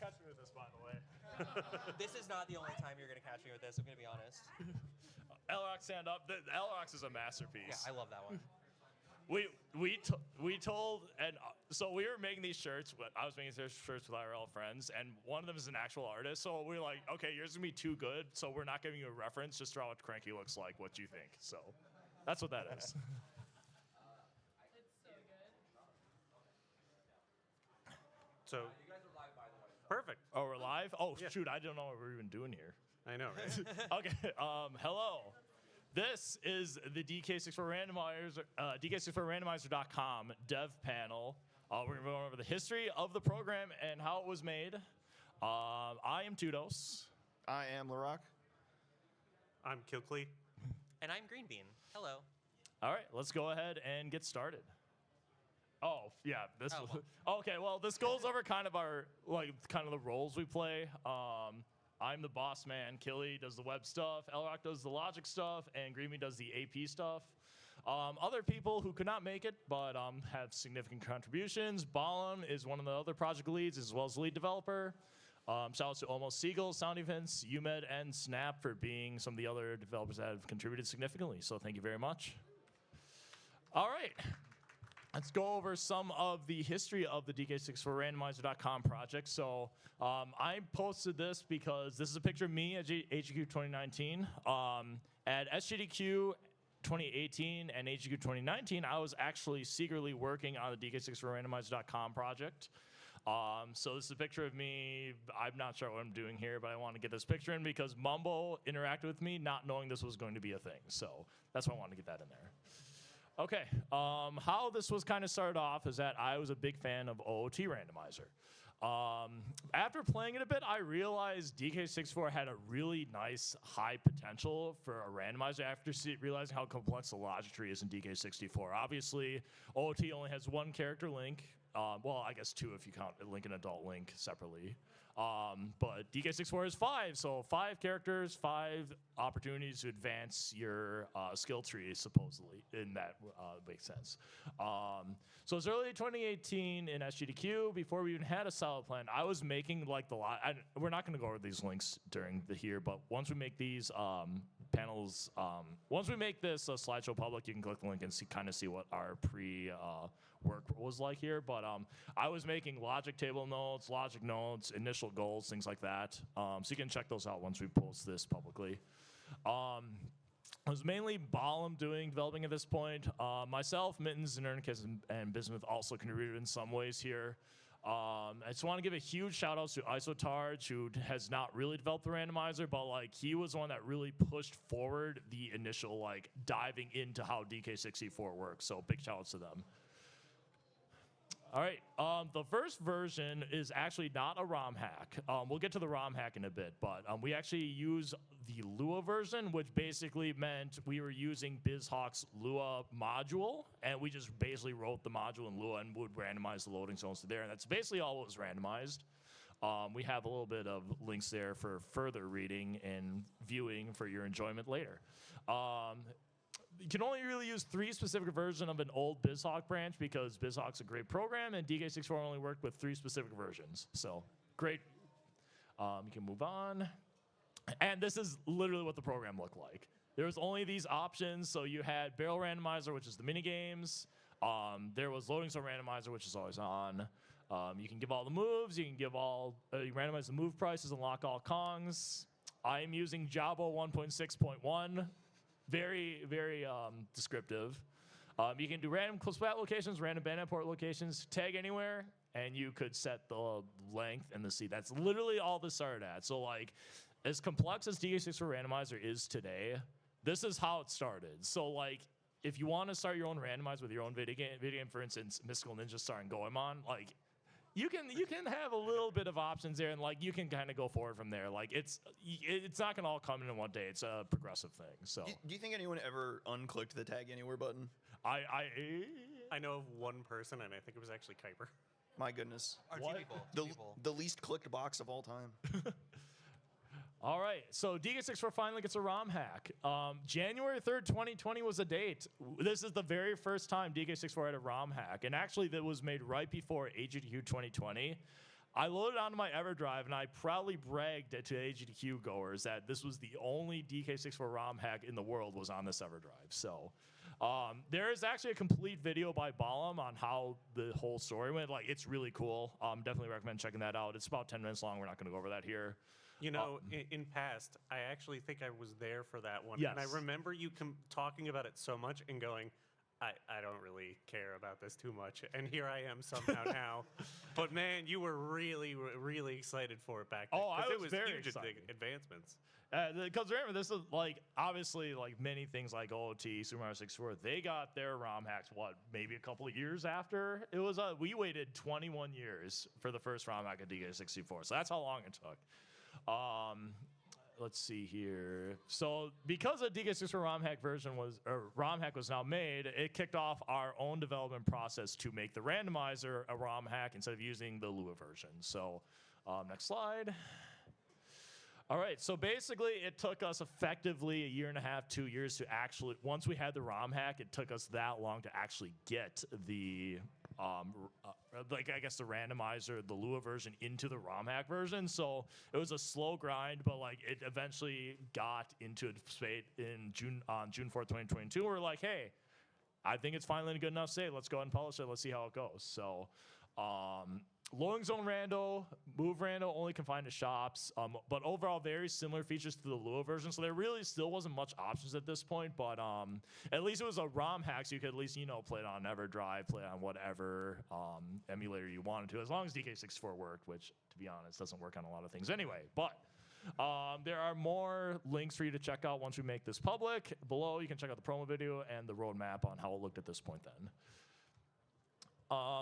catch me with this, by the way. This is not the only time you're going to catch me with this, I'm going to be honest. Elrox, stand up. Elrox is a masterpiece. Yeah, I love that one. We told, and so we were making these shirts. I was making these shirts with IRL friends, and one of them is an actual artist. So we were like, okay, yours is gonna be too good, so we're not giving you a reference. Just draw what Cranky looks like. What you think? So that's what that is. It's so good. So, You guys are live, by the way. perfect. Oh, we're live. Oh Yeah. shoot, I don't know what we're even doing here. I know, right? Okay. Hello. This is the DK64 Randomizer, DK64Randomizer.com dev panel. We're going to go over the history of the program and how it was made. I am Tudos. I am Larock. I'm Kilkley. And I'm Green Bean. Hello. All right, let's go ahead and get started. Oh, yeah. Oh, Okay, well, this goes over kind of the roles we play. I'm the boss man. Killy does the web stuff. Elrock does the logic stuff, and Greemy does the AP stuff. Other people who could not make it but have significant contributions. Balam is one of the other project leads as well as lead developer. Shout out to Almost Seagull, Sound Events, UMed, and Snap for being some of the other developers that have contributed significantly. So thank you very much. All right. Let's go over some of the history of the DK64Randomizer.com project. So I posted this because this is a picture of me at HGQ 2019. At SGDQ 2018 and HGQ 2019, I was actually secretly working on the DK64Randomizer.com project. So this is a picture of me. I'm not sure what I'm doing here, but I want to get this picture in because Mumbo interacted with me not knowing this was going to be a thing. So that's why I wanted to get that in there. Okay, how this was kind of started off is that I was a big fan of OOT Randomizer. After playing it a bit, I realized DK64 had a really nice high potential for a randomizer after realizing how complex the logic tree is in DK64. Obviously, OOT only has one character link. Well, I guess two if you count Link and Adult Link separately. But DK64 has 5, so 5 characters, 5 opportunities to advance your skill tree, supposedly, in that makes sense. So it's early 2018 in SGDQ, before we even had a solid plan. I was making like we're not going to go over these links during the here, but once we make these panels, once we make this slideshow public, you can click the link and kind of see what our work was like here. But I was making logic table notes, logic notes, initial goals, things like that. So you can check those out once we post this publicly. It was mainly Balam developing at this point. Myself, Mittens, Nernicus, and Bismuth also contributed in some ways here. I just want to give a huge shout out to Isotarge, who has not really developed the randomizer, but like he was the one that really pushed forward the initial like diving into how DK64 works. So big shout outs to them. All right, the first version is actually not a ROM hack. We'll get to the ROM hack in a bit, but we actually use the Lua version, which basically meant we were using BizHawk's Lua module, and we just basically wrote the module in Lua and would randomize the loading zones to there, and that's basically all what was randomized. We have a little bit of links there for further reading and viewing for your enjoyment later. You can only really use 3 specific versions of an old BizHawk branch because BizHawk's a great program and DK64 only worked with 3 specific versions. So great. You can move on. And this is literally what the program looked like. There was only these options. So you had barrel randomizer, which is the mini games. There was loading zone randomizer, which is always on. You can give all the moves. You can give you randomize the move prices and lock all Kongs. I am using Jabo 1.6.1. Very, very descriptive. You can do random splat locations, random bandit port locations, tag anywhere, and you could set the length and the speed. That's literally all this started at. So like, as complex as DK64 Randomizer is today, this is how it started. So like, if you want to start your own randomizer with your own video game, for instance, Mystical Ninja Star and Goemon, like, you can have a little bit of options there, and like you can kind of go forward from there. Like it's not gonna all come in one day. It's a progressive thing. So Do you think anyone ever unclicked the tag anywhere button? I know of one person, and I think it was actually Kuiper. My goodness. Two people. The least clicked box of all time. All right, so DK64 finally gets a ROM hack. January 3rd, 2020 was the date. This is the very first time DK64 had a ROM hack, and actually that was made right before HGQ 2020. I loaded onto my EverDrive, and I proudly bragged to AGDQ goers that this was the only DK64 ROM hack in the world was on this EverDrive. So there is actually a complete video by Balam on how the whole story went. Like, it's really cool. Definitely recommend checking that out. It's about 10 minutes long. We're not going to go over that here. You know, in past, I actually think I was there for that one. Yes. And I remember you talking about it so much and going, I don't really care about this too much. And here I am somehow now. But man, you were really, really excited for it back then. Oh, I 'cause was it was very huge excited. advancements. Because remember, this is like, obviously, like many things like OOT, Super Mario 64, they got their ROM hacks, maybe a couple of years after? It was, we waited 21 years for the first ROM hack of DK64, so that's how long it took. Let's see here. So because a DK64 ROM hack ROM hack was now made, it kicked off our own development process to make the randomizer a ROM hack instead of using the Lua version. So next slide. All right, so basically it took us effectively a year and a half, 2 years to actually, once we had the ROM hack, it took us that long to actually get the, like I guess the randomizer, the Lua version into the ROM hack version. So it was a slow grind, but like it eventually got into spate on June 4th, 2022. We're like, hey, I think it's finally a good enough state. Let's go ahead and publish it. Let's see how it goes. So loading zone rando, move rando only confined to shops, but overall very similar features to the Lua version. So there really still wasn't much options at this point, but at least it was a ROM hack, so you could at least, you know, play it on EverDrive, play it on whatever emulator you wanted to, as long as DK64 worked, which, to be honest, doesn't work on a lot of things anyway. But there are more links for you to check out once we make this public. Below, you can check out the promo video and the roadmap on how it looked at this point then.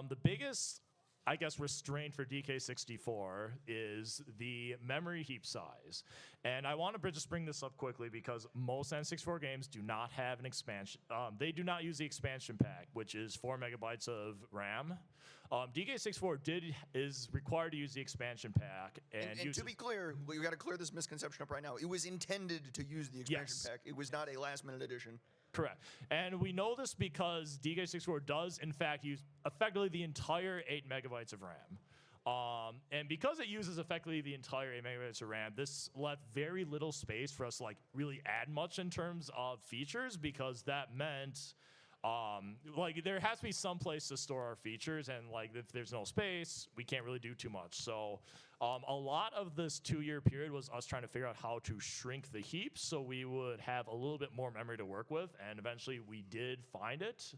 The biggest, I guess, restraint for DK64 is the memory heap size. And I want to just bring this up quickly because most N64 games do not have an expansion. They do not use the expansion pack, which is 4 megabytes of RAM. DK64 is required to use the expansion pack. And to be clear, we got to clear this misconception up right now. It was intended to use the expansion pack. It was not a last-minute addition. Correct. And we know this because DK64 does, in fact, use effectively the entire 8 megabytes of RAM. And because it uses effectively the entire 8 megabytes of RAM, this left very little space for us to like really add much in terms of features, because that meant like there has to be some place to store our features, and like if there's no space, we can't really do too much. So a lot of this 2-year period was us trying to figure out how to shrink the heap so we would have a little bit more memory to work with, and eventually we did find it,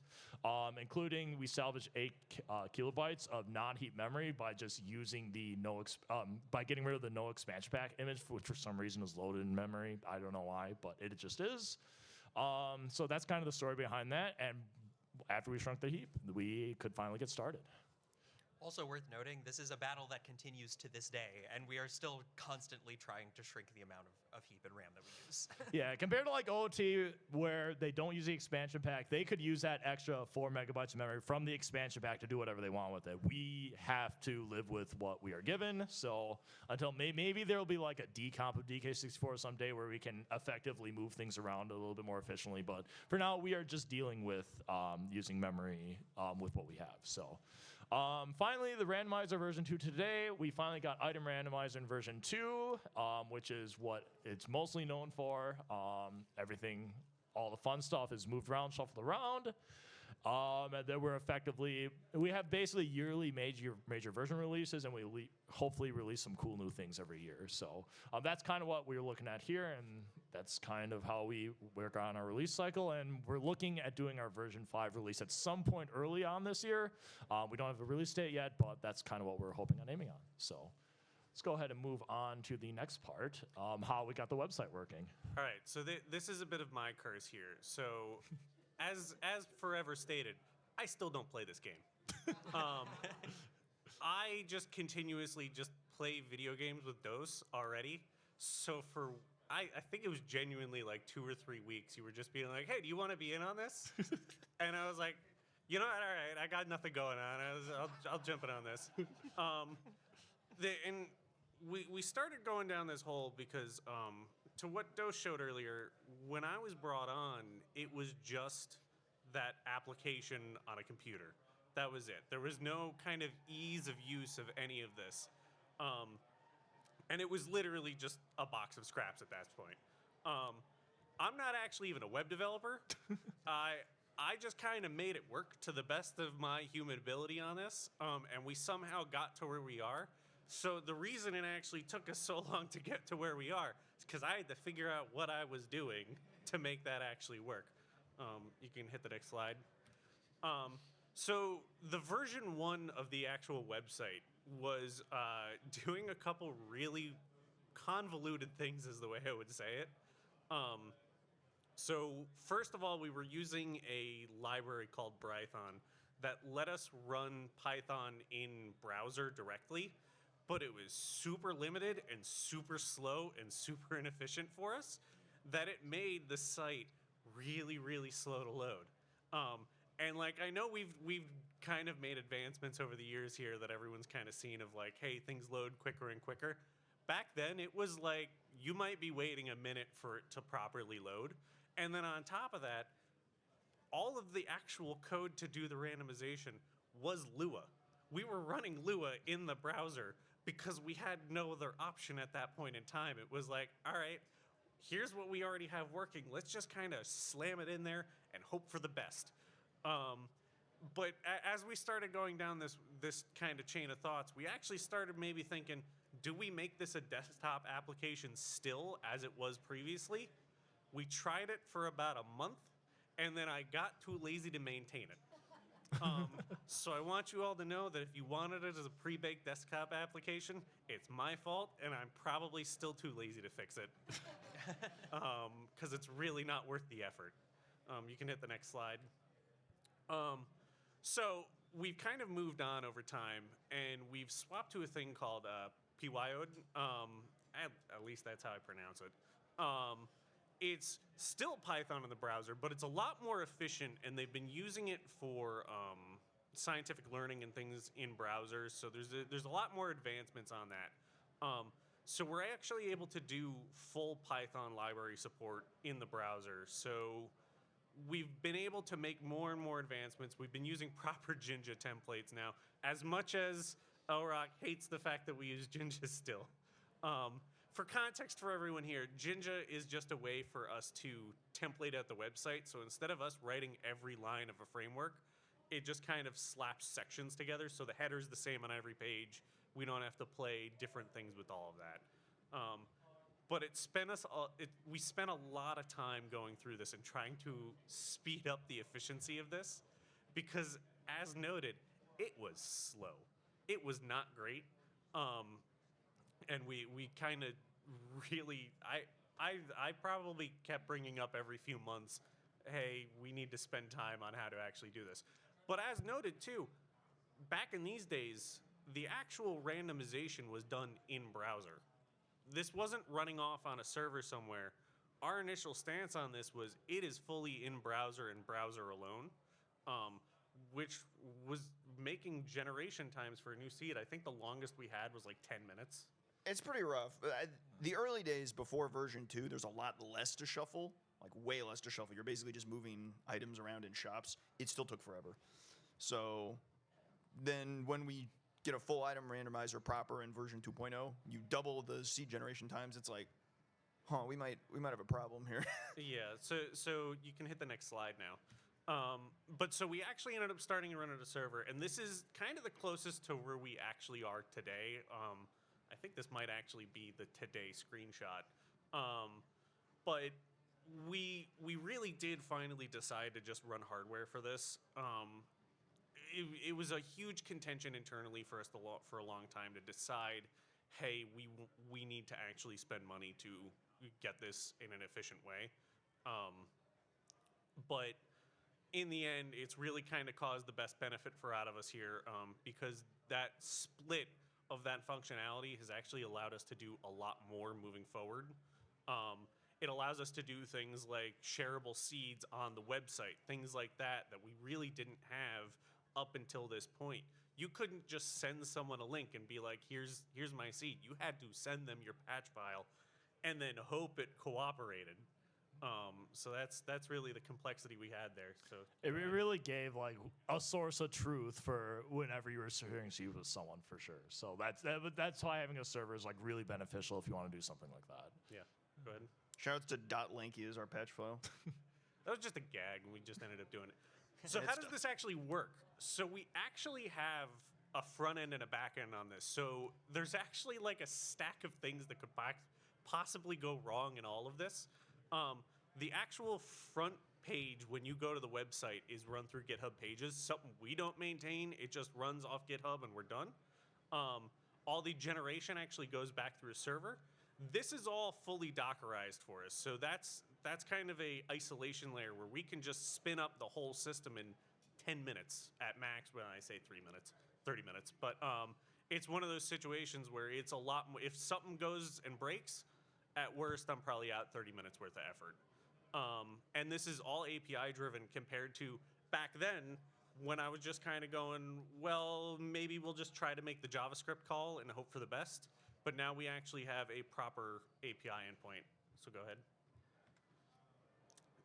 including we salvaged 8 kilobytes of non-heap memory by just using the by getting rid of the no expansion pack image, which for some reason is loaded in memory. I don't know why, but it just is. So that's kind of the story behind that, and after we shrunk the heap, we could finally get started. Also worth noting, this is a battle that continues to this day, and we are still constantly trying to shrink the amount of heap and RAM that we use. Yeah, compared to like OOT, where they don't use the expansion pack, they could use that extra 4 megabytes of memory from the expansion pack to do whatever they want with it. We have to live with what we are given, so until maybe there will be like a decomp of DK64 someday where we can effectively move things around a little bit more efficiently, but for now, we are just dealing with using memory with what we have, so. Finally, the randomizer version 2 today, we finally got item randomizer in version 2, which is what it's mostly known for. Everything, all the fun stuff is moved around, shuffled around. And then we have basically yearly major version releases, and we hopefully release some cool new things every year. So that's kind of what we're looking at here, and that's kind of how we work on our release cycle. And we're looking at doing our version 5 release at some point early on this year. We don't have a release date yet, but that's kind of what we're hoping on aiming on. So let's go ahead and move on to the next part, how we got the website working. All right, so this is a bit of my curse here. So as forever stated, I still don't play this game. I just continuously just play video games with DOS already. So I think it was genuinely like 2 or 3 weeks. You were just being like, hey, do you want to be in on this? And I was like, you know what, all right, I got nothing going on. I'll jump in on this. And we started going down this hole because to what DOS showed earlier, when I was brought on, it was just that application on a computer. That was it. There was no kind of ease of use of any of this. And it was literally just a box of scraps at that point. I'm not actually even a web developer. I just kind of made it work to the best of my human ability on this, and we somehow got to where we are. So the reason it actually took us so long to get to where we are is because I had to figure out what I was doing to make that actually work. You can hit the next slide. So the version 1 of the actual website was doing a couple really convoluted things, is the way I would say it. So first of all, we were using a library called Python that let us run Python in browser directly, but it was super limited and super slow and super inefficient for us that it made the site really, really slow to load. And like, I know we've kind of made advancements over the years here that everyone's kind of seen of like, hey, things load quicker and quicker. Back then, it was like, you might be waiting a minute for it to properly load. And then on top of that, all of the actual code to do the randomization was Lua. We were running Lua in the browser because we had no other option at that point in time. It was like, all right, here's what we already have working. Let's just kind of slam it in there and hope for the best. But as we started going down this kind of chain of thoughts, we actually started maybe thinking, do we make this a desktop application still as it was previously? We tried it for about a month, and then I got too lazy to maintain it. So I want you all to know that if you wanted it as a pre-baked desktop application, it's my fault, and I'm probably still too lazy to fix it. Because it's really not worth the effort. You can hit the next slide. So we've kind of moved on over time, and we've swapped to a thing called PYOD. At least that's how I pronounce it. It's still Python in the browser, but it's a lot more efficient, and they've been using it for scientific learning and things in browsers. So there's a lot more advancements on that. So we're actually able to do full Python library support in the browser. So we've been able to make more and more advancements. We've been using proper Jinja templates now, as much as Elrock hates the fact that we use Jinja still. For context for everyone here, Jinja is just a way for us to template out the website. So instead of us writing every line of a framework, it just kind of slaps sections together. So the header's the same on every page. We don't have to play different things with all of that. But we spent a lot of time going through this and trying to speed up the efficiency of this, because as noted, it was slow. It was not great. And we kind of really, I probably kept bringing up every few months, hey, we need to spend time on how to actually do this. But as noted too, back in these days, the actual randomization was done in browser. This wasn't running off on a server somewhere. Our initial stance on this was it is fully in browser and browser alone, which was making generation times for a new seed. I think the longest we had was like 10 minutes. It's pretty rough. The early days before version 2, there's a lot less to shuffle, like way less to shuffle. You're basically just moving items around in shops. It still took forever. So then when we get a full item randomizer proper in version 2.0, you double the seed generation times. It's like, we might have a problem here. Yeah, so you can hit the next slide now. But so we actually ended up starting to run at a server, and this is kind of the closest to where we actually are today. I think this might actually be the today screenshot. But we really did finally decide to just run hardware for this. It was a huge contention internally for us for a long time to decide, hey, we need to actually spend money to get this in an efficient way. But in the end, it's really kind of caused the best benefit for out of us here, because that split of that functionality has actually allowed us to do a lot more moving forward. It allows us to do things like shareable seeds on the website, things like that we really didn't have up until this point. You couldn't just send someone a link and be like, here's my seed. You had to send them your patch file and then hope it cooperated. So that's really the complexity we had there. So It really gave like a source of truth for whenever you were sharing sheet with someone for sure. So that's why having a server is like really beneficial if you want to do something like that. yeah, go ahead. Shoutouts to .lanky as our patch file. That was just a gag, and we just ended up doing it. So It's how does done. this actually work? So we actually have a front end and a back end on this. So there's actually like a stack of things that could possibly go wrong in all of this. The actual front page when you go to the website is run through GitHub Pages, something we don't maintain. It just runs off GitHub and we're done. All the generation actually goes back through a server. This is all fully Dockerized for us. So that's kind of a isolation layer where we can just spin up the whole system in 10 minutes at max. When I say 3 minutes, 30 minutes. But it's one of those situations where it's a lot more. If something goes and breaks, at worst, I'm probably out 30 minutes worth of effort. And this is all API driven compared to back then when I was just kind of going, well, maybe we'll just try to make the JavaScript call and hope for the best. But now we actually have a proper API endpoint. So go ahead.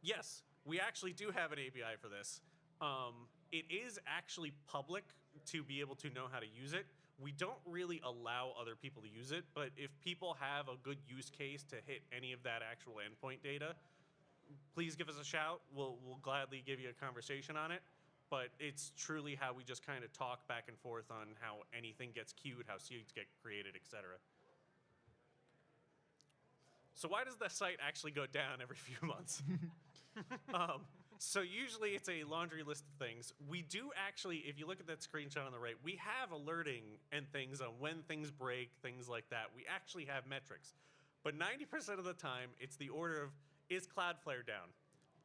Yes, we actually do have an API for this. It is actually public to be able to know how to use it. We don't really allow other people to use it, but if people have a good use case to hit any of that actual endpoint data, please give us a shout. We'll gladly give you a conversation on it. But it's truly how we just kind of talk back and forth on how anything gets queued, how seeds get created, etc. So why does the site actually go down every few months? So usually it's a laundry list of things. We do actually, if you look at that screenshot on the right, we have alerting and things on when things break, things like that. We actually have metrics. But 90% of the time, it's the order of, is Cloudflare down?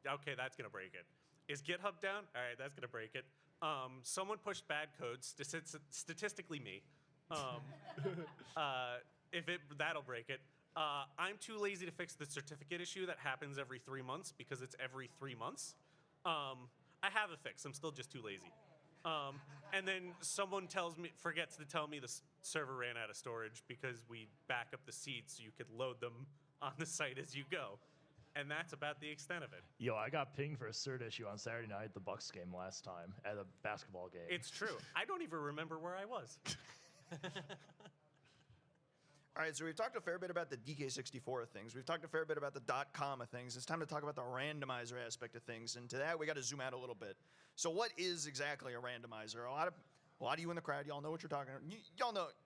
Okay, that's going to break it. Is GitHub down? All right, that's going to break it. Someone pushed bad code, statistically me. That'll break it. I'm too lazy to fix the certificate issue that happens every 3 months because it's every 3 months. I have a fix. I'm still just too lazy. And then someone forgets to tell me the server ran out of storage because we back up the seeds so you could load them on the site as you go. And that's about the extent of it. Yo, I got pinged for a cert issue on Saturday night at the Bucks game last time, at a basketball game. It's true. I don't even remember where I was. All right, so we've talked a fair bit about the DK64 of things. We've talked a fair bit about the .com of things. It's time to talk about the randomizer aspect of things. And to that, we got to zoom out a little bit. So what is exactly a randomizer? A lot of you in the crowd, y'all know what you're talking about.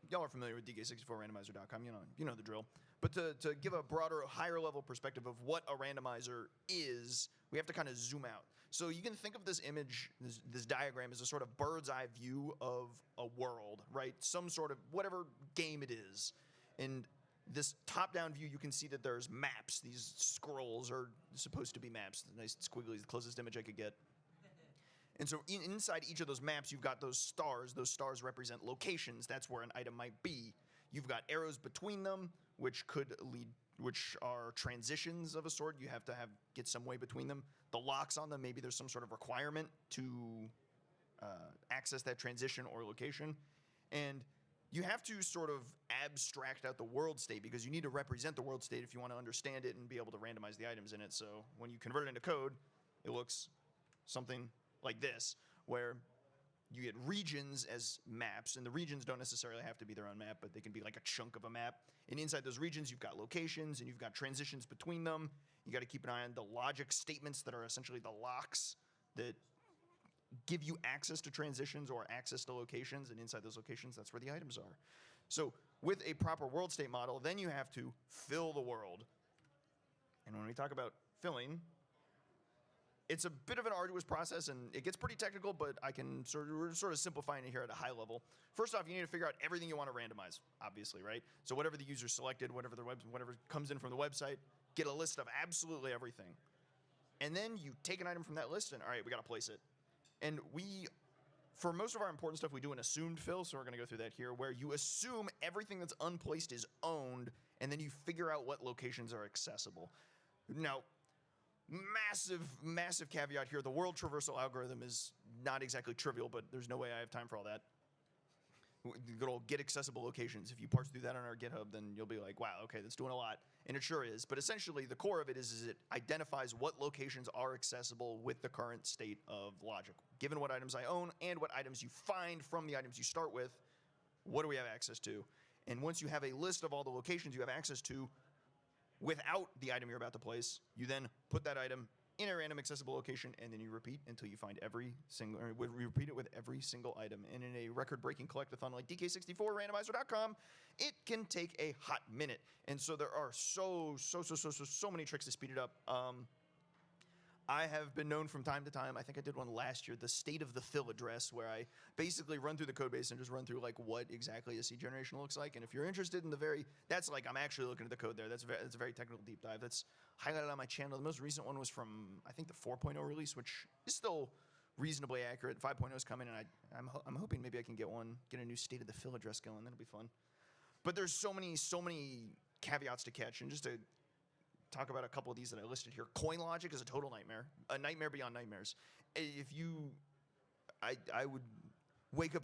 Y'all are familiar with DK64Randomizer.com. You know the drill. But to give a broader, higher level perspective of what a randomizer is, we have to kind of zoom out. So you can think of this image, this diagram, as a sort of bird's eye view of a world, right? Some sort of whatever game it is. In this top-down view, you can see that there's maps. These scrolls are supposed to be maps. The nice squiggly is the closest image I could get. And so inside each of those maps, you've got those stars. Those stars represent locations. That's where an item might be. You've got arrows between them, which are transitions of a sort. You have to get some way between them. The locks on them, maybe there's some sort of requirement to access that transition or location. And you have to sort of abstract out the world state because you need to represent the world state if you want to understand it and be able to randomize the items in it. So when you convert it into code, it looks something like this, where you get regions as maps, and the regions don't necessarily have to be their own map, but they can be like a chunk of a map. And inside those regions, you've got locations, and you've got transitions between them. You got to keep an eye on the logic statements that are essentially the locks that give you access to transitions or access to locations, and inside those locations, that's where the items are. So with a proper world state model, then you have to fill the world. And when we talk about filling, it's a bit of an arduous process, and it gets pretty technical, but we're sort of simplifying it here at a high level. First off, you need to figure out everything you want to randomize, obviously, right? So whatever the user selected, whatever comes in from the website, get a list of absolutely everything. And then you take an item from that list, and all right, we got to place it. And for most of our important stuff, we do an assumed fill, so we're going to go through that here, where you assume everything that's unplaced is owned, and then you figure out what locations are accessible. Now, massive caveat here. The world traversal algorithm is not exactly trivial, but there's no way I have time for all that. The good old get accessible locations. If you parse through that on our GitHub, then you'll be like, wow, okay, that's doing a lot. And it sure is. But essentially, the core of it is it identifies what locations are accessible with the current state of logic. Given what items I own and what items you find from the items you start with, what do we have access to? And once you have a list of all the locations you have access to without the item you're about to place, you then put that item in a random accessible location, and then you repeat until you find every single, or we repeat it with every single item. And in a record-breaking collectathon like DK64 Randomizer.com, it can take a hot minute. And so there are so many tricks to speed it up. I have been known from time to time, I think I did one last year, the state of the fill address, where I basically run through the code base and just run through like what exactly a seed generation looks like. And if you're interested in the that's like, I'm actually looking at the code there. That's a very technical deep dive. That's highlighted on my channel. The most recent one was from, I think, the 4.0 release, which is still reasonably accurate. 5.0 is coming, and I'm hoping maybe I can get a new state of the fill address going. That'll be fun. But there's so many caveats to catch, and just to talk about a couple of these that I listed here. Coin logic is a total nightmare. A nightmare beyond nightmares. I would wake up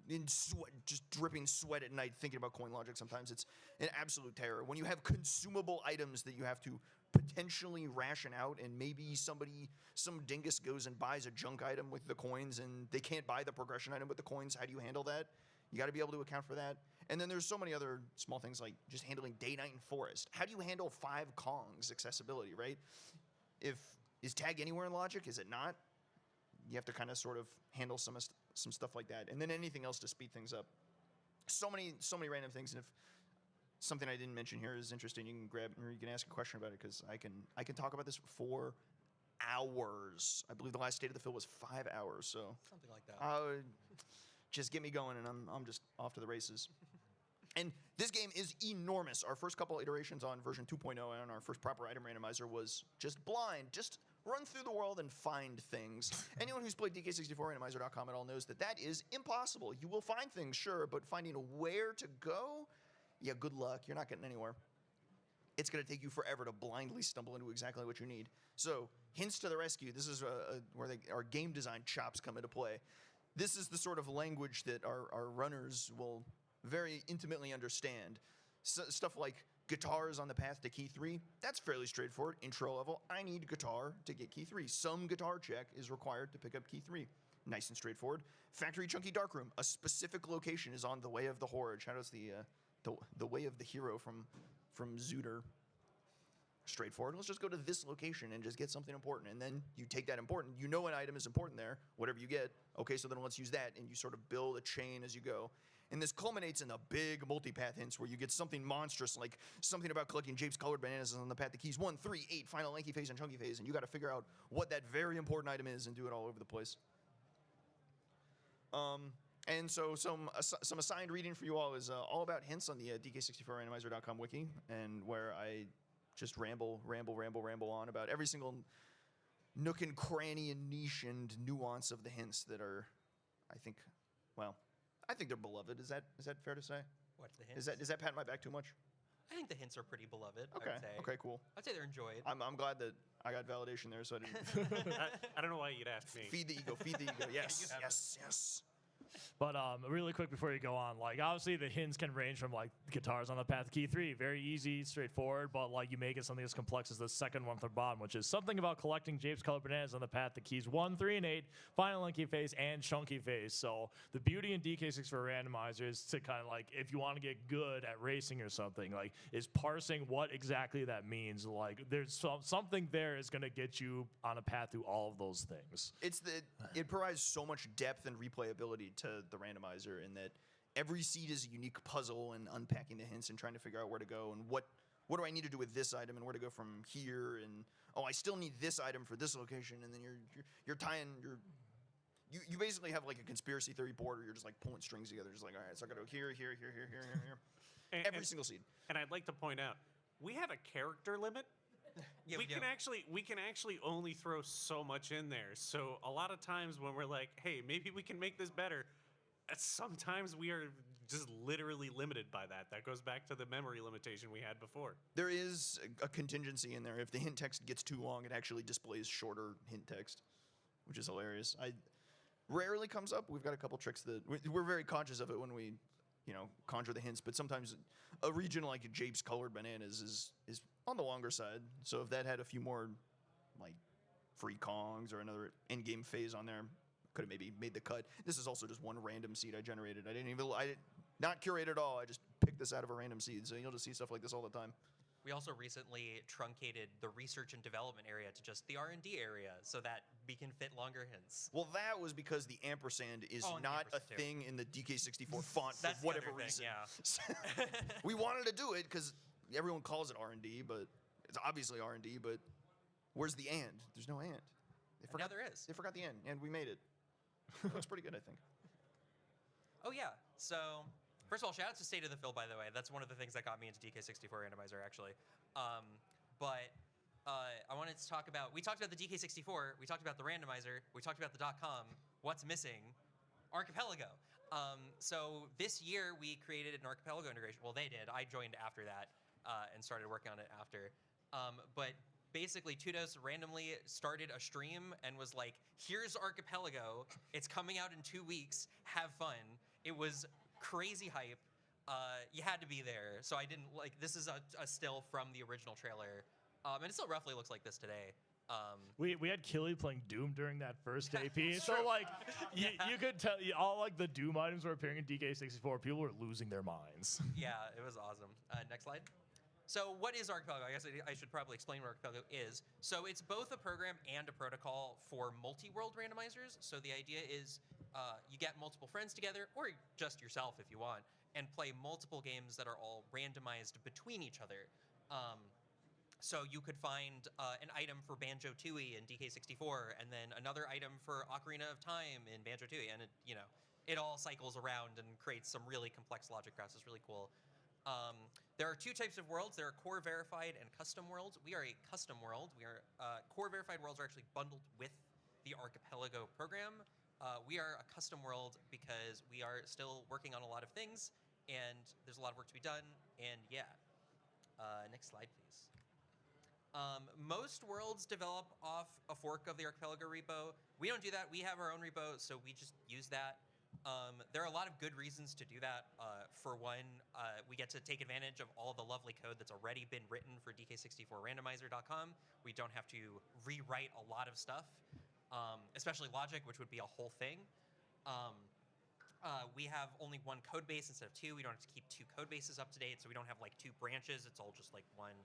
in sweat, just dripping sweat at night thinking about coin logic sometimes. It's an absolute terror. When you have consumable items that you have to potentially ration out, and maybe some dingus goes and buys a junk item with the coins, and they can't buy the progression item with the coins, how do you handle that? You got to be able to account for that. And then there's so many other small things like just handling day, night, and forest. How do you handle 5 Kongs accessibility, right? Is tag anywhere in logic? Is it not? You have to kind of sort of handle some stuff like that. And then anything else to speed things up. So many random things. And if something I didn't mention here is interesting, you can ask a question about it, because I can talk about this for hours. I believe the last state of the fill was 5 hours. So something like that. Just get me going, and I'm just off to the races. And this game is enormous. Our first couple iterations on version 2.0 and our first proper item randomizer was just blind. Just run through the world and find things. Anyone who's played DK64 Randomizer.com at all knows that is impossible. You will find things, sure, but finding where to go, yeah, good luck. You're not getting anywhere. It's going to take you forever to blindly stumble into exactly what you need. So, hints to the rescue. This is where our game design chops come into play. This is the sort of language that our runners will very intimately understand. Stuff like guitars on the path to key 3, that's fairly straightforward. Intro level, I need guitar to get key 3. Some guitar check is required to pick up key 3. Nice and straightforward. Factory Chunky Darkroom, a specific location is on the way of the Horde. How does the way of the hero from Zuder? Straightforward. Let's just go to this location and just get something important. And then you take that important. You know an item is important there, whatever you get. Okay, so then let's use that. And you sort of build a chain as you go. And this culminates in the big multipath hints where you get something monstrous, like something about collecting Japes colored bananas on the path to keys 1, 3, 8, final lanky phase and chunky phase. And you got to figure out what that very important item is and do it all over the place. And so some assigned reading for you all is all about hints on the DK64Randomizer.com wiki, and where I just ramble on about every single nook and cranny and niche and nuance of the hints that are, I think they're beloved. Is that fair to say? What, the hints? Does that pat my back too much? I think the hints are pretty beloved, Okay. I would say. Okay, cool. I'd say they're enjoyed. I'm glad that I got validation there, so I didn't I don't know why you'd ask me. feed the ego. Yes. But really quick before you go on, like obviously the hints can range from like guitars on the path to key 3, very easy, straightforward, but like you make it something as complex as the second one from the bottom, which is something about collecting Japes colored bananas on the path to keys 1, 3, and 8, final lanky phase and chunky phase. So the beauty in DK64 Randomizer is to kind of like, if you want to get good at racing or something, like is parsing what exactly that means. Like there's something there is going to get you on a path through all of those things. It provides so much depth and replayability to the randomizer, in that every seed is a unique puzzle, and unpacking the hints and trying to figure out where to go and what do I need to do with this item and where to go from here, and I still need this item for this location, and then you're tying you basically have like a conspiracy theory board where you're just like pulling strings together, just like, all right, so I gotta go here. Every single seed. And I'd like to point out, we have a character limit. Yeah, we can actually only throw so much in there. So a lot of times when we're like, hey, maybe we can make this better, sometimes we are just literally limited by that. That goes back to the memory limitation we had before. There is a contingency in there. If the hint text gets too long, it actually displays shorter hint text, which is hilarious. rarely comes up. We've got a couple tricks that we're very conscious of it when we, conjure the hints. But sometimes a region like Jape's Colored Bananas is on the longer side. So if that had a few more, like, free Kongs or another in-game phase on there, could have maybe made the cut. This is also just one random seed I generated. I did not curate at all. I just picked this out of a random seed. So you'll just see stuff like this all the time. We also recently truncated the research and development area to just the R&D area so that we can fit longer hints. Well, that was because the ampersand is not a thing in the DK64 font for That's the whatever other thing, reason. yeah. We wanted to do it because everyone calls it R&D, but it's obviously R&D. But where's the and? There's no and. Now there is. They forgot the and, and we made it. It looks pretty good, I think. Oh yeah. So first of all, shout out to State of the Fill, by the way. That's one of the things that got me into DK64 Randomizer, actually. I wanted to talk about. We talked about the DK64. We talked about the randomizer. We talked about the .com. What's missing? Archipelago. So this year we created an Archipelago integration. Well, they did. I joined after that and started working on it after. But basically, Tudos randomly started a stream and was like, "Here's Archipelago. It's coming out in 2 weeks. Have fun." It was crazy hype. You had to be there. So I didn't like. This is a still from the original trailer, and it still roughly looks like this today. We had Killy playing Doom during that first AP, so like you could tell all like the Doom items were appearing in DK64. People were losing their minds. Yeah, it was awesome. Next slide. So what is Archipelago? I guess I should probably explain what Archipelago is. So it's both a program and a protocol for multi-world randomizers. So the idea is you get multiple friends together, or just yourself if you want, and play multiple games that are all randomized between each other. So you could find an item for Banjo-Tooie in DK64, and then another item for Ocarina of Time in Banjo-Tooie, and it all cycles around and creates some really complex logic graphs. It's really cool. There are two types of worlds. There are core verified and custom worlds. We are a custom world. We are core verified worlds are actually bundled with the Archipelago program. We are a custom world because we are still working on a lot of things, and there's a lot of work to be done. And yeah, next slide, please. Most worlds develop off a fork of the Archipelago repo. We don't do that. We have our own repo, so we just use that. There are a lot of good reasons to do that. For one, we get to take advantage of all the lovely code that's already been written for DK64 Randomizer.com. We don't have to rewrite a lot of stuff, especially logic, which would be a whole thing. We have only one code base instead of two. We don't have to keep two code bases up to date, so we don't have like two branches. It's all just like one.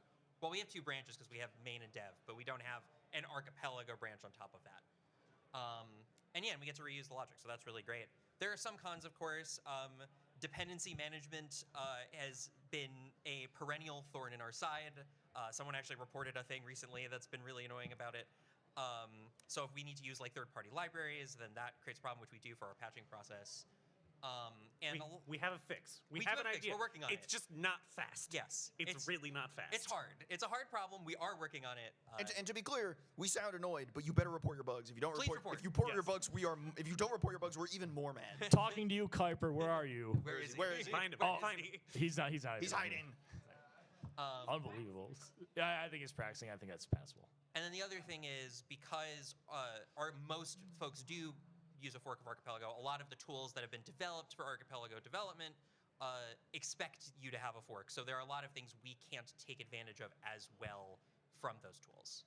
Well, we have two branches because we have main and dev, but we don't have an Archipelago branch on top of that. And yeah, and we get to reuse the logic, so that's really great. There are some cons, of course. Dependency management has been a perennial thorn in our side. Someone actually reported a thing recently that's been really annoying about it. So if we need to use like third-party libraries, then that creates a problem, which we do for our patching process. We have a fix. We do have have an a fix. idea. We're working on it. It's just not fast. Yes. It's really not fast. It's hard. It's a hard problem. We are working on it. And to be clear, we sound annoyed, but you better report your bugs. If you don't Please report, report. if you report Yes. your bugs, if you don't report your bugs, we're even more mad. Talking to you, Kuiper. Where are you? Where is he? Where is he? Find him. Oh, Find him. he's not. He's hiding. Unbelievable. Yeah, I think he's practicing. I think that's passable. And then the other thing is, because most folks do use a fork of Archipelago, a lot of the tools that have been developed for Archipelago development expect you to have a fork. So there are a lot of things we can't take advantage of as well from those tools.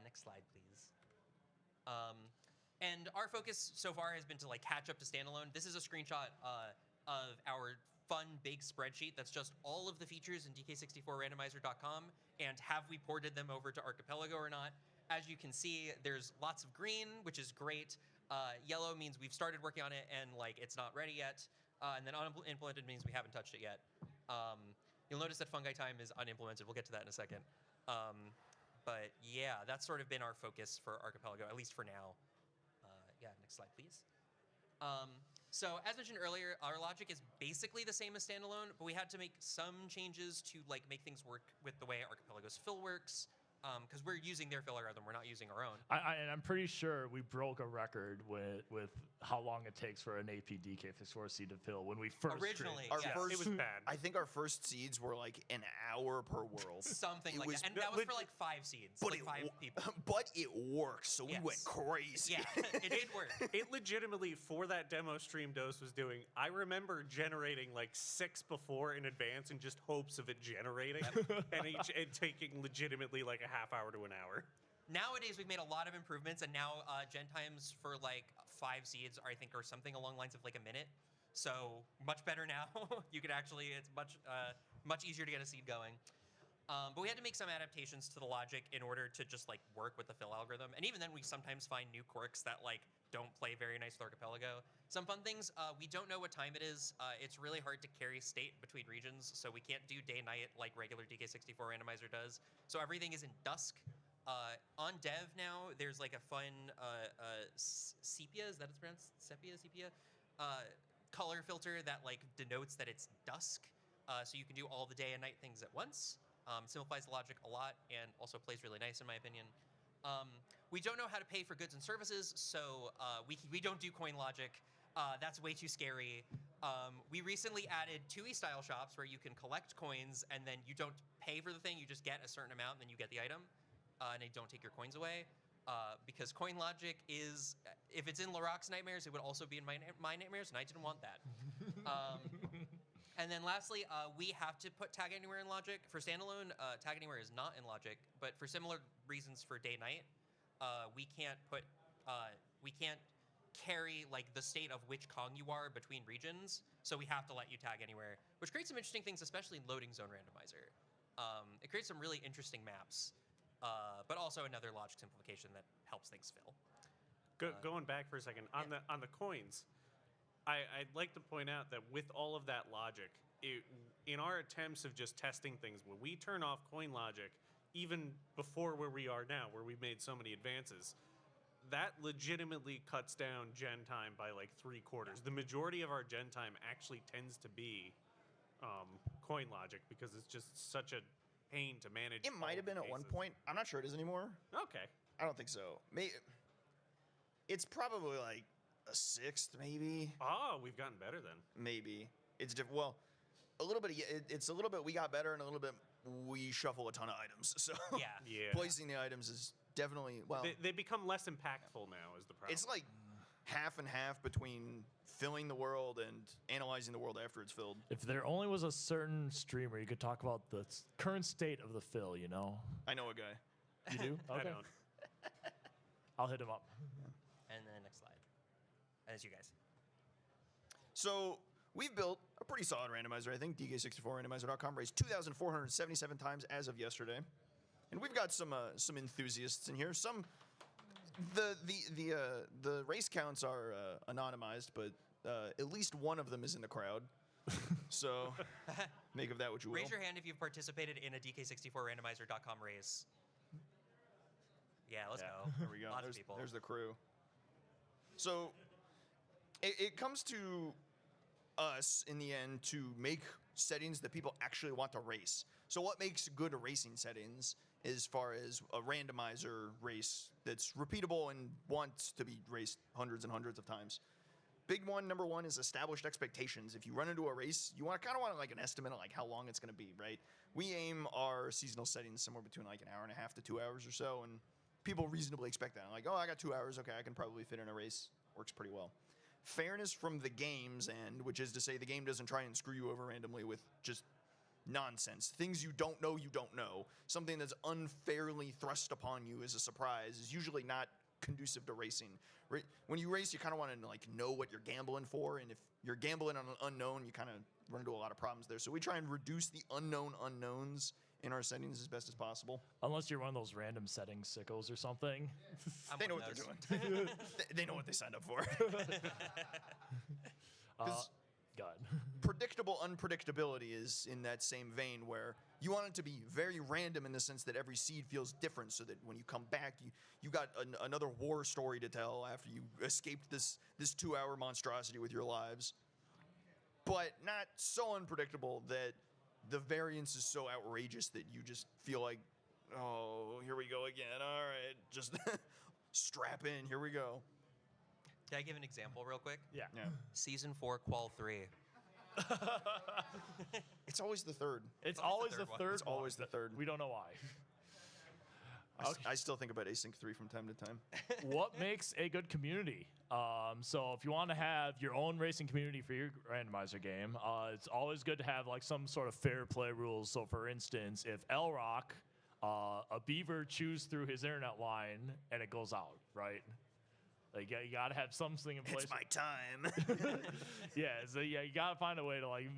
Next slide, please. And our focus so far has been to like catch up to standalone. This is a screenshot of our fun big spreadsheet that's just all of the features in DK64Randomizer.com and have we ported them over to Archipelago or not. As you can see, there's lots of green, which is great. Yellow means we've started working on it and like it's not ready yet. And then unimplemented means we haven't touched it yet. You'll notice that fungi time is unimplemented. We'll get to that in a second. But yeah, that's sort of been our focus for Archipelago, at least for now. Yeah, next slide, please. So as mentioned earlier, our logic is basically the same as standalone, but we had to make some changes to like make things work with the way Archipelago's fill works. because we're using their fill algorithm, we're not using our own. And I'm pretty sure we broke a record with how long it takes for an AP DK64 seed to fill when we first Originally, created- yes. First, It was bad. I think our first seeds were like an hour per world. Something It like was- that. And no, that was lit- for like 5 seeds, But like it 5 wo- people. But it worked, so we went Yes. crazy. Yeah, it did work. It legitimately, for that demo stream Dose was doing, I remember generating like 6 before in advance in just hopes of it generating, and taking legitimately like a half hour to an hour. Nowadays, we've made a lot of improvements, and now gen times for like 5 seeds are, I think, are something along the lines of like a minute. So much better now. You could actually, it's much easier to get a seed going. But we had to make some adaptations to the logic in order to just like work with the fill algorithm. And even then, we sometimes find new quirks that like don't play very nice with Archipelago. Some fun things, we don't know what time it is. It's really hard to carry state between regions, so we can't do day-night like regular DK64 Randomizer does. So everything is in dusk. On dev now, there's like a fun sepia, is that it's pronounced? Sepia? Color filter that like denotes that it's dusk. So you can do all the day and night things at once. Simplifies the logic a lot and also plays really nice in my opinion. We don't know how to pay for goods and services, so we don't do coin logic. That's way too scary. We recently added 2E style shops where you can collect coins and then you don't pay for the thing, you just get a certain amount and then you get the item. And they don't take your coins away. Because coin logic is, if it's in Laroc's Nightmares, it would also be in my Nightmares, and I didn't want that. And then lastly, we have to put tag anywhere in logic. For standalone, tag anywhere is not in logic, but for similar reasons for day-night, we can't carry like the state of which Kong you are between regions, so we have to let you tag anywhere, which creates some interesting things, especially in loading zone randomizer. It creates some really interesting maps. But also another logic simplification that helps things fill. Going back for a second on the coins, I'd like to point out that with all of that logic, in our attempts of just testing things, when we turn off coin logic, even before where we are now, where we've made so many advances, that legitimately cuts down gen time by like 3/4. The majority of our gen time actually tends to be coin logic because it's just such a pain to manage. It might have been at one point. I'm not sure it is anymore. Okay. I don't think so. It's probably like a 6th, maybe. Oh, we've gotten better then. Maybe it's different. Well, a little bit. It's a little bit. We got better, and a little bit. We shuffle a ton of items. So Yeah. Yeah. placing the items is definitely They become less impactful now. Is the problem? It's like half and half between filling the world and analyzing the world after it's filled. If there only was a certain streamer you could talk about the current state of the fill, you know? I know a guy. You do? I Okay. don't. I'll hit him up. And then next slide. And it's you guys. So we've built a pretty solid randomizer. I think DK64Randomizer.com raised 2,477 times as of yesterday, and we've got some enthusiasts in here. Some the race counts are anonymized, but at least one of them is in the crowd. So make of that what you will. Raise your hand if you've participated in a DK64Randomizer.com race. Yeah, let's go. There we go. Lots There's, of people. there's the crew. So it comes to us in the end to make settings that people actually want to race. So what makes good racing settings as far as a randomizer race that's repeatable and wants to be raced hundreds and hundreds of times? Big one, number one, is established expectations. If you run into a race, you kind of want like an estimate of like how long it's going to be, right? We aim our seasonal settings somewhere between like an hour and a half to 2 hours or so, and people reasonably expect that. Like, oh, I got 2 hours. Okay, I can probably fit in a race. Works pretty well. Fairness from the game's end, which is to say the game doesn't try and screw you over randomly with just nonsense. Things you don't know, something that's unfairly thrust upon you as a surprise is usually not conducive to racing. When you race, you kind of want to like know what you're gambling for, and if you're gambling on an unknown, you kind of run into a lot of problems there. So we try and reduce the unknown unknowns in our settings as best as possible. Unless you're one of those random settings sickos or something. I'm They know one what of they're those. doing. They know what they signed up for. God. Predictable unpredictability is in that same vein where you want it to be very random in the sense that every seed feels different, so that when you come back, you got another war story to tell after you escaped this 2-hour monstrosity with your lives. But not so unpredictable that the variance is so outrageous that you just feel like Oh, here we go again. All right, just strap in. Here we go. Can I give an example real quick? Yeah. Yeah. Season 4, Qual 3. It's always the third. It's always always the the third one. third. It's always one. the third. We don't know why. I still think about Async 3 from time to time. What makes a good community? So if you want to have your own racing community for your randomizer game, it's always good to have like some sort of fair play rules. So for instance, if Elrock, a beaver chews through his internet line and it goes out, right? Like you gotta have something in place. It's my time. Yeah, so yeah, you gotta find a way to like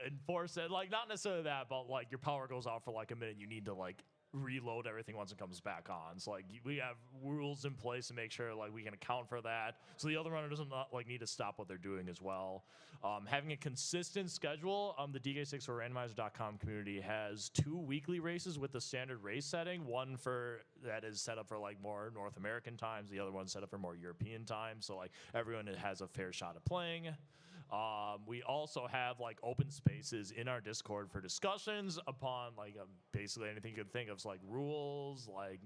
enforce it. Like not necessarily that, but like your power goes out for like a minute, you need to like reload everything once it comes back on. So like we have rules in place to make sure like we can account for that, so the other runner doesn't like need to stop what they're doing as well. Having a consistent schedule. The DK64 Randomizer.com community has 2 weekly races with the standard race setting. One for that is set up for like more North American times. The other one's set up for more European times. So like everyone has a fair shot at playing. We also have like open spaces in our Discord for discussions upon like basically anything you could think of, so, like rules, like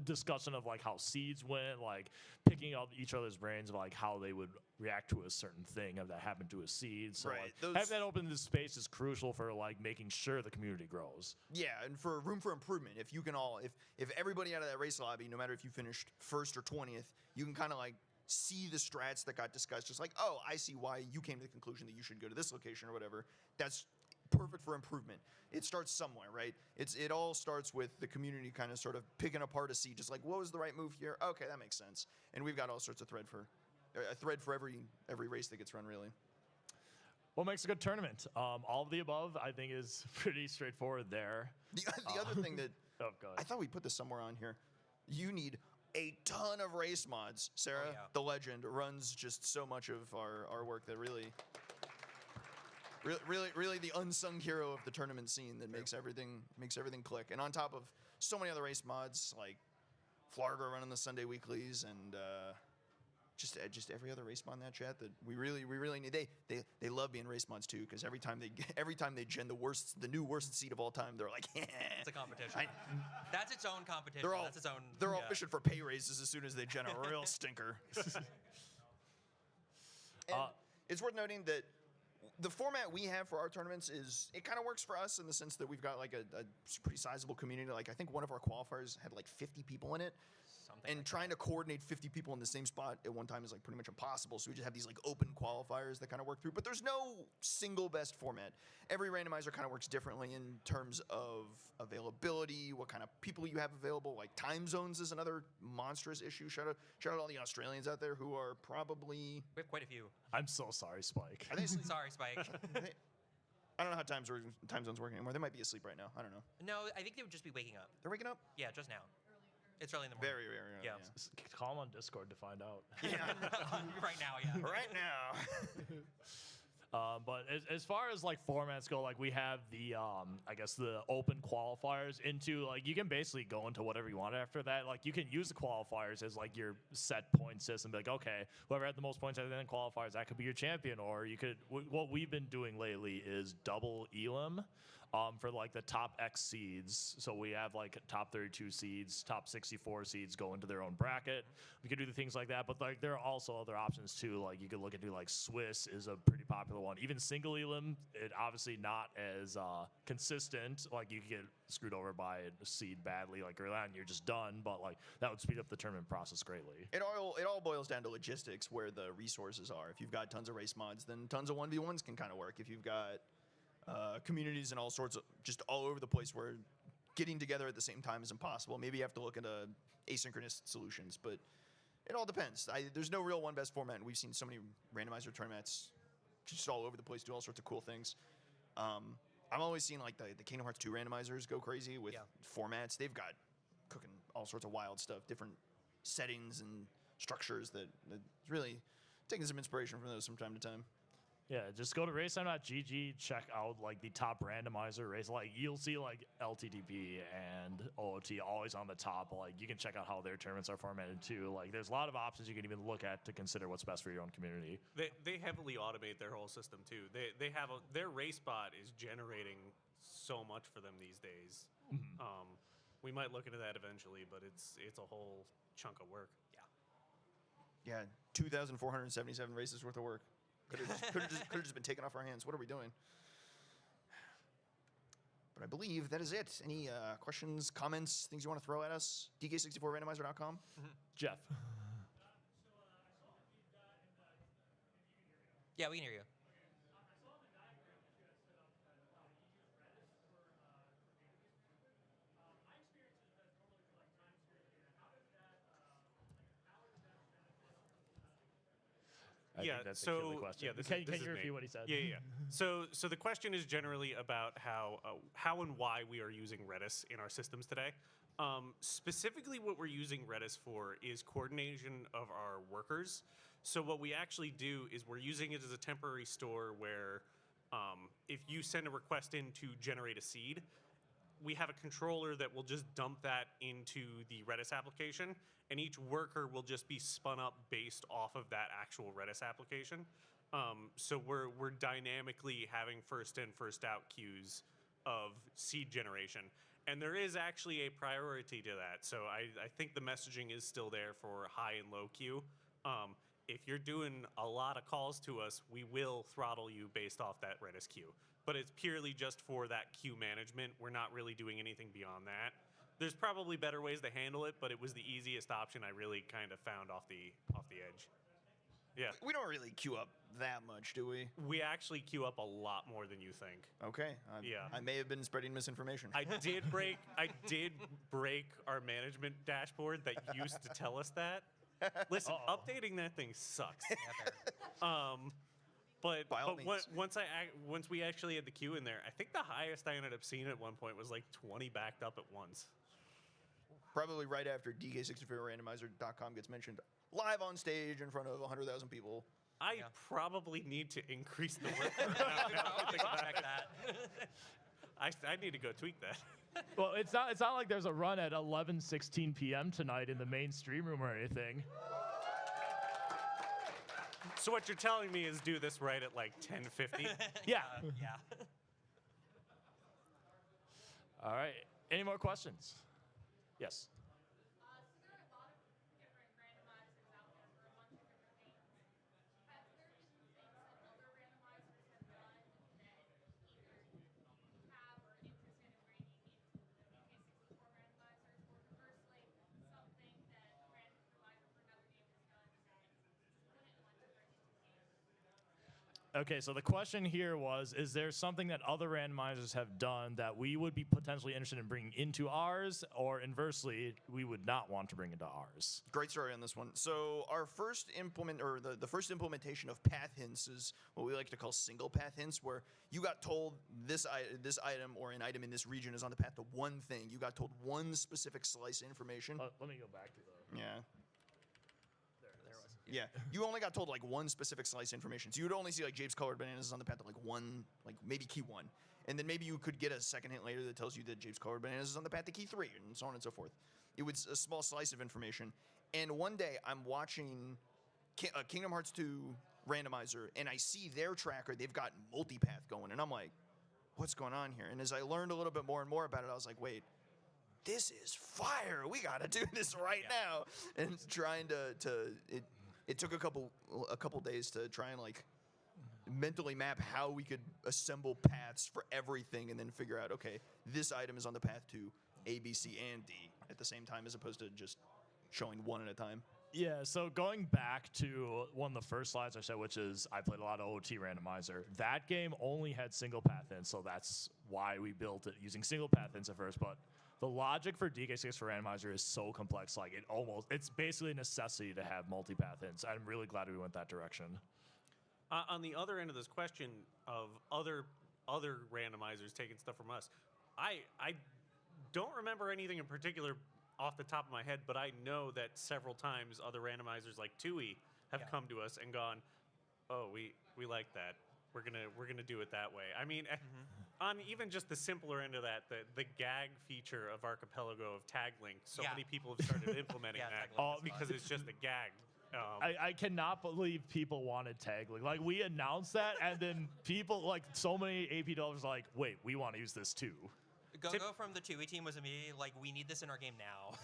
discussion of like how seeds went, like picking out each other's brains of like how they would react to a certain thing if that happened to a seed. So Right, like, having that open space is crucial for like making sure the community grows. Yeah, and for room for improvement. If you can all, if everybody out of that race lobby, no matter if you finished first or 20th, you can kind of like see the strats that got discussed. Just like, oh, I see why you came to the conclusion that you should go to this location or whatever. That's perfect for improvement. It starts somewhere, right? It all starts with the community kind of sort of picking apart a seed, just like, what was the right move here? Okay, that makes sense. And we've got all sorts of a thread for every race that gets run, really. What makes a good tournament? All of the above, I think, is pretty straightforward there. The other thing that Oh, God. I thought we put this somewhere on here. You need a ton of race mods. Sarah, yeah. the legend, runs just so much of our work that really the unsung hero of the tournament scene that makes everything click. And on top of so many other race mods like Flargo running the Sunday weeklies and just every other race mod in that chat that we really need. They love being race mods too, because every time they gen the new worst seed of all time, they're like, It's a competition. That's its own competition. That's its own. They're all fishing for pay raises as soon as they gen a real stinker. And it's worth noting that the format we have for our tournaments it kind of works for us in the sense that we've got like a pretty sizable community. Like I think one of our qualifiers had like 50 people in it. Something And like trying to coordinate 50 people in the same spot at one time is like pretty much impossible. So we just have these like open qualifiers that kind of work through. But there's no single best format. Every randomizer kind of works differently in terms of availability, what kind of people you have available. Like time zones is another monstrous issue. Shout out all the Australians out there who are probably. We have quite a few. I'm so sorry, Spike. Are they asleep? Sorry, Spike. I don't know how time zones work anymore. They might be asleep right now. I don't know. No, I think they would just be waking up. They're waking up. Yeah, just now. It's early in the morning. Very early. Yeah. Call 'em on Discord to find out. Right now, yeah. Right now. But as far as like formats go, like we have the I guess the open qualifiers into like you can basically go into whatever you want after that. Like you can use the qualifiers as like your set point system. Be like, okay, whoever had the most points at the end of qualifiers, that could be your champion. Or you could what we've been doing lately is double elim. For like the top X seeds. So we have like top 32 seeds, top 64 seeds go into their own bracket. We could do the things like that, but like there are also other options too. Like you could look into like Swiss is a pretty popular one. Even single elim, it obviously not as consistent. Like you could get screwed over by a seed badly like early on, you're just done. But like that would speed up the tournament process greatly. It all boils down to logistics, where the resources are. If you've got tons of race mods, then tons of 1v1s can kind of work. If you've got communities and all sorts of just all over the place where getting together at the same time is impossible. Maybe you have to look into asynchronous solutions, but it all depends. There's no real one best format, and we've seen so many randomizer tournaments just all over the place do all sorts of cool things. I'm always seeing like the Kingdom Hearts 2 randomizers go crazy with formats. They've got cooking all sorts of wild stuff, different settings and structures that really taking some inspiration from those from time to time. Yeah, just go to racetime.gg, check out like the top randomizer race. Like you'll see like LTDP and OOT always on the top. Like you can check out how their tournaments are formatted too. Like there's a lot of options you can even look at to consider what's best for your own community. They heavily automate their whole system too. They have their race bot is generating so much for them these days. We might look into that eventually, but it's a whole chunk of work. Yeah, 2,477 races worth of work. Could have just been taken off our hands. What are we doing? But I believe that is it. Any questions, comments, things you want to throw at us? DK64Randomizer.com. Jeff. Yeah, we can hear you. I think that's a killer question. Yeah, Can this you is repeat me. what he said? Yeah. So the question is generally about how and why we are using Redis in our systems today. Specifically, what we're using Redis for is coordination of our workers. So what we actually do is we're using it as a temporary store where if you send a request in to generate a seed, we have a controller that will just dump that into the Redis application, and each worker will just be spun up based off of that actual Redis application. So we're dynamically having first in, first out queues of seed generation. And there is actually a priority to that. So I think the messaging is still there for high and low queue. If you're doing a lot of calls to us, we will throttle you based off that Redis queue. But it's purely just for that queue management. We're not really doing anything beyond that. There's probably better ways to handle it, but it was the easiest option I really kind of found off the edge. Yeah. We don't really queue up that much, do we? We actually queue up a lot more than you think. Okay. Yeah. I may have been spreading misinformation. I did break our management dashboard that used to tell us that. Listen, updating that thing sucks. But By all means. once we actually had the queue in there, I think the highest I ended up seeing at one point was like 20 backed up at once. Probably right after DK64Randomizer.com gets mentioned live on stage in front of 100,000 people. I probably need to increase the work. I need to go tweak that. Well, it's not like there's a run at 11:16 p.m. tonight in the main stream room or anything. So what you're telling me is do this right at like 10:50? Yeah. Yeah. All right. Any more questions? Yes. So there are a lot of different randomizers out there for a bunch of different games. Have there been things that other randomizers have done that either you have or are interested in bringing into the DK64 randomizers, or conversely, something that a random provider for another game has done that you wouldn't want to bring into the game? Okay, so the question here was, is there something that other randomizers have done that we would be potentially interested in bringing into ours, or inversely, we would not want to bring into ours? Great story on this one. So our first the first implementation of path hints is what we like to call single path hints, where you got told this item or an item in this region is on the path to one thing. You got told one specific slice of information. Let me go back to the... Yeah. There was. Yeah, you only got told like one specific slice information. So you would only see like Jabe's colored bananas is on the path to like one, like maybe key 1. And then maybe you could get a second hint later that tells you that Jabe's colored bananas is on the path to key 3, and so on and so forth. It was a small slice of information. And one day I'm watching Kingdom Hearts 2 randomizer, and I see their tracker. They've got multipath going, and I'm like, what's going on here? And as I learned a little bit more and more about it, I was like, wait, this is fire. We got to do this right now. And trying it took a couple days to try and like mentally map how we could assemble paths for everything, and then figure out, okay, this item is on the path to A, B, C, and D at the same time, as opposed to just showing one at a time. Yeah, so going back to one of the first slides I said, which is I played a lot of OT Randomizer. That game only had single path hints, so that's why we built it using single path hints at first. But the logic for DK64 Randomizer is so complex, like it's basically a necessity to have multi-path hints. I'm really glad we went that direction. On the other end of this question of other randomizers taking stuff from us, I don't remember anything in particular off the top of my head, but I know that several times other randomizers like TUI have come to us and gone, "Oh, we like that. We're gonna do it that way." I mean, on even just the simpler end of that, the gag feature of Archipelago of tag link, so many people have started implementing that tag link is because it's just a gag. I cannot believe people wanted tag link. Like, we announced that, and then people, like, so many AP developers are like, wait, we want to use this too. Go from the 2E team was immediately like, we need this in our game now.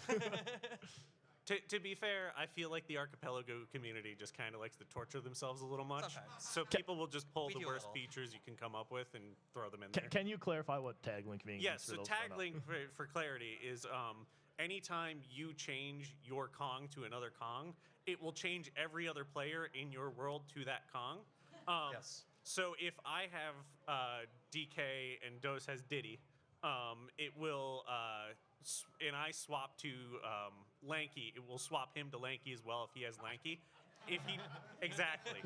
To be fair, I feel like the Archipelago community just kind of likes to torture themselves a little much. Sometimes. So people will just pull We the do a worst little. features you can come up with and throw them in there. Can you clarify what tag link means? Yes, for so those who don't tag know? link for clarity is anytime you change your Kong to another Kong, it will change every other player in your world to that Kong. Yes. So if I have DK and Dose has Diddy, it will, and I swap to Lanky, it will swap him to Lanky as well if he has Lanky. If he exactly,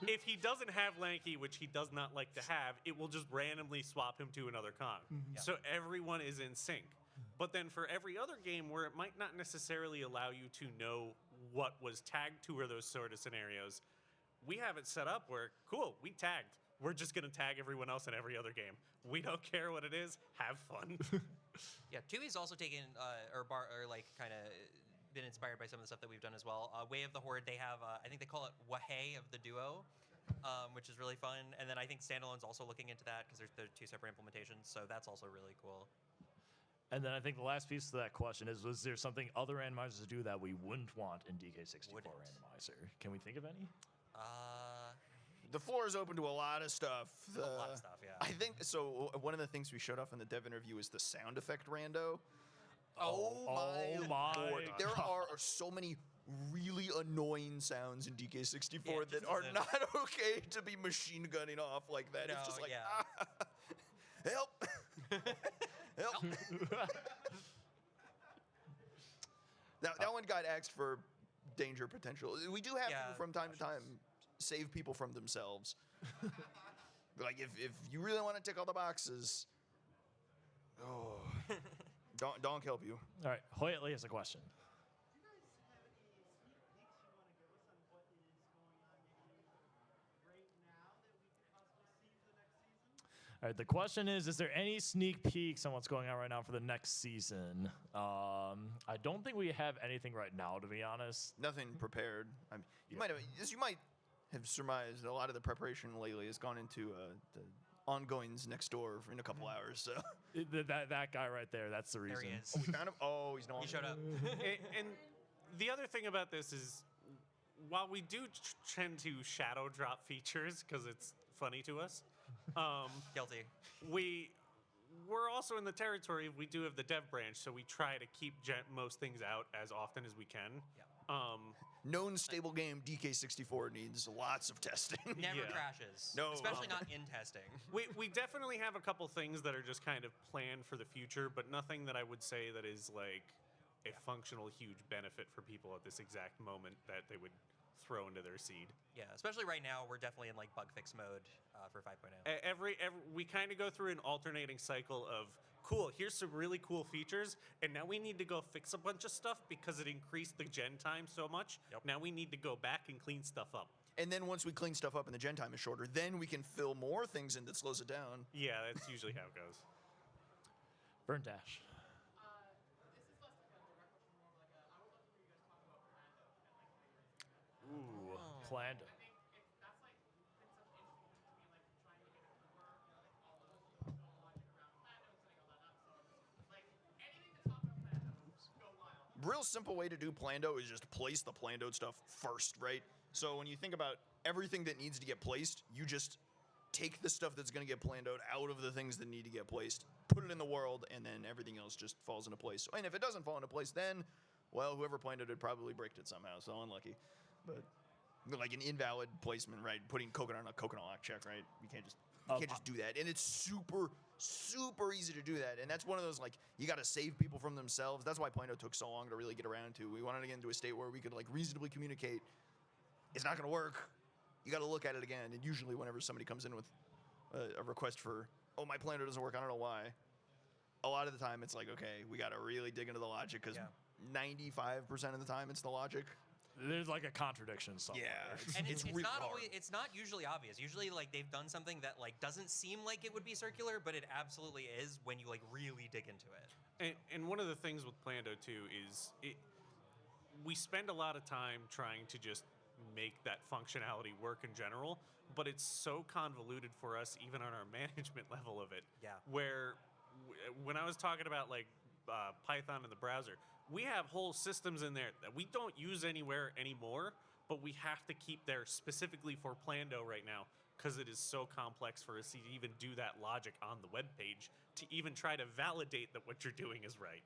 if he doesn't have Lanky, which he does not like to have, it will just randomly swap him to another Kong. Yeah. So everyone is in sync. But then for every other game where it might not necessarily allow you to know what was tagged to or those sort of scenarios, we have it set up where, cool, we tagged. We're just going to tag everyone else in every other game. We don't care what it is. Have fun. Yeah, 2E's also taken kind of been inspired by some of the stuff that we've done as well. Way of the Horde, they have I think they call it Wahey of the Duo, which is really fun. And then I think Standalone's also looking into that because they're two separate implementations, so that's also really cool. And then I think the last piece to that question is: was there something other randomizers do that we wouldn't want in DK64 Wouldn't. Randomizer? Can we think of any? The floor is open to a lot of stuff. A lot of stuff, yeah. I think so. One of the things we showed off in the dev interview is the sound effect rando. Oh my Lord. There God. are so many really annoying sounds in DK64 Yeah, that just are the- not okay to be machine gunning off like that. It's No, just like, yeah. help, help. That one got axed for danger potential. We do have Yeah, people from time to time save people from themselves. Like if you really want to tick all the boxes, oh, don't help you. All right, Hoytley has a question. Do you guys have any sneak peeks you want to give us on what is going on maybe right now that we could possibly see for the next season? All right, the question is there any sneak peeks on what's going on right now for the next season? I don't think we have anything right now, to be honest. Nothing prepared. I mean, you might have, as you might have surmised, a lot of the preparation lately has gone into the ongoings next door in a couple hours. So That guy right there, that's the reason. There he is. we found him. Oh, he's not. He showed up. and the other thing about this is, while we do tend to shadow drop features because it's funny to us, Guilty. we're also in the territory. We do have the dev branch, so we try to keep most things out as often as we can. Yeah. Known stable game DK64 needs lots of testing. Never Yeah. crashes. No. Especially not in testing. We definitely have a couple things that are just kind of planned for the future, but nothing that I would say that is like a functional huge benefit for people at this exact moment that they would throw into their seed. Yeah, especially right now, we're definitely in like bug fix mode for 5.0. Every we kind of go through an alternating cycle of cool, here's some really cool features, and now we need to go fix a bunch of stuff because it increased the gen time so much. Yep. Now we need to go back and clean stuff up. And then once we clean stuff up and the gen time is shorter, then we can fill more things in that slows it down. Yeah, that's usually how it goes. Burn Dash. This is less like a direct question, more of like a, I would love to hear you guys talk about plando and like how you're Ooh, planned. I think that's like been such an interesting one to me, like trying to get it to work, like all the logic around plando and setting all that up. So like anything to talk about plando, go wild. Real simple way to do plando is just place the plandoed stuff first, right? So when you think about everything that needs to get placed, you just take the stuff that's going to get plandoed out of the things that need to get placed, put it in the world, and then everything else just falls into place. And if it doesn't fall into place, then, well, whoever plandoed it probably bricked it somehow, so unlucky. But like an invalid placement, right? Putting coconut on a coconut lock check, right? You can't just do that. And it's super, super easy to do that. And that's one of those, like, you got to save people from themselves. That's why Plano took so long to really get around to. We wanted to get into a state where we could, like, reasonably communicate. It's not going to work. You got to look at it again. And usually whenever somebody comes in with a request for, oh, my Plano doesn't work, I don't know why. A lot of the time it's like, okay, we got to really dig into the logic because Yeah. 95% of the time it's the logic. There's like a contradiction somewhere. And it's really not hard. always, it's not usually obvious. Usually, like they've done something that like doesn't seem like it would be circular, but it absolutely is when you like really dig into it. And one of the things with Plando too is we spend a lot of time trying to just make that functionality work in general, but it's so convoluted for us even on our management level of it. Yeah. Where when I was talking about like Python in the browser, we have whole systems in there that we don't use anywhere anymore, but we have to keep there specifically for Plando right now because it is so complex for us to even do that logic on the web page to even try to validate that what you're doing is right.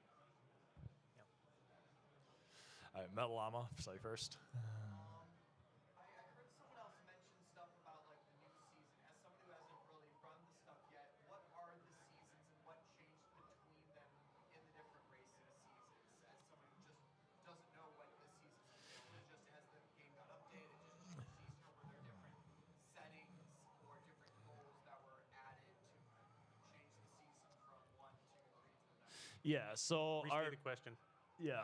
All right, Metal Llama, say first. I heard someone else mention stuff about like the new season. As someone who hasn't really run the stuff yet, what are the seasons and what changed between them in the different racing seasons? As someone who just doesn't know what the seasons entail, was it just as the game got updated, just different season, or were there different settings or different goals that were added to change the season from 1, 2, 3 to the next? Yeah, so Restate the question.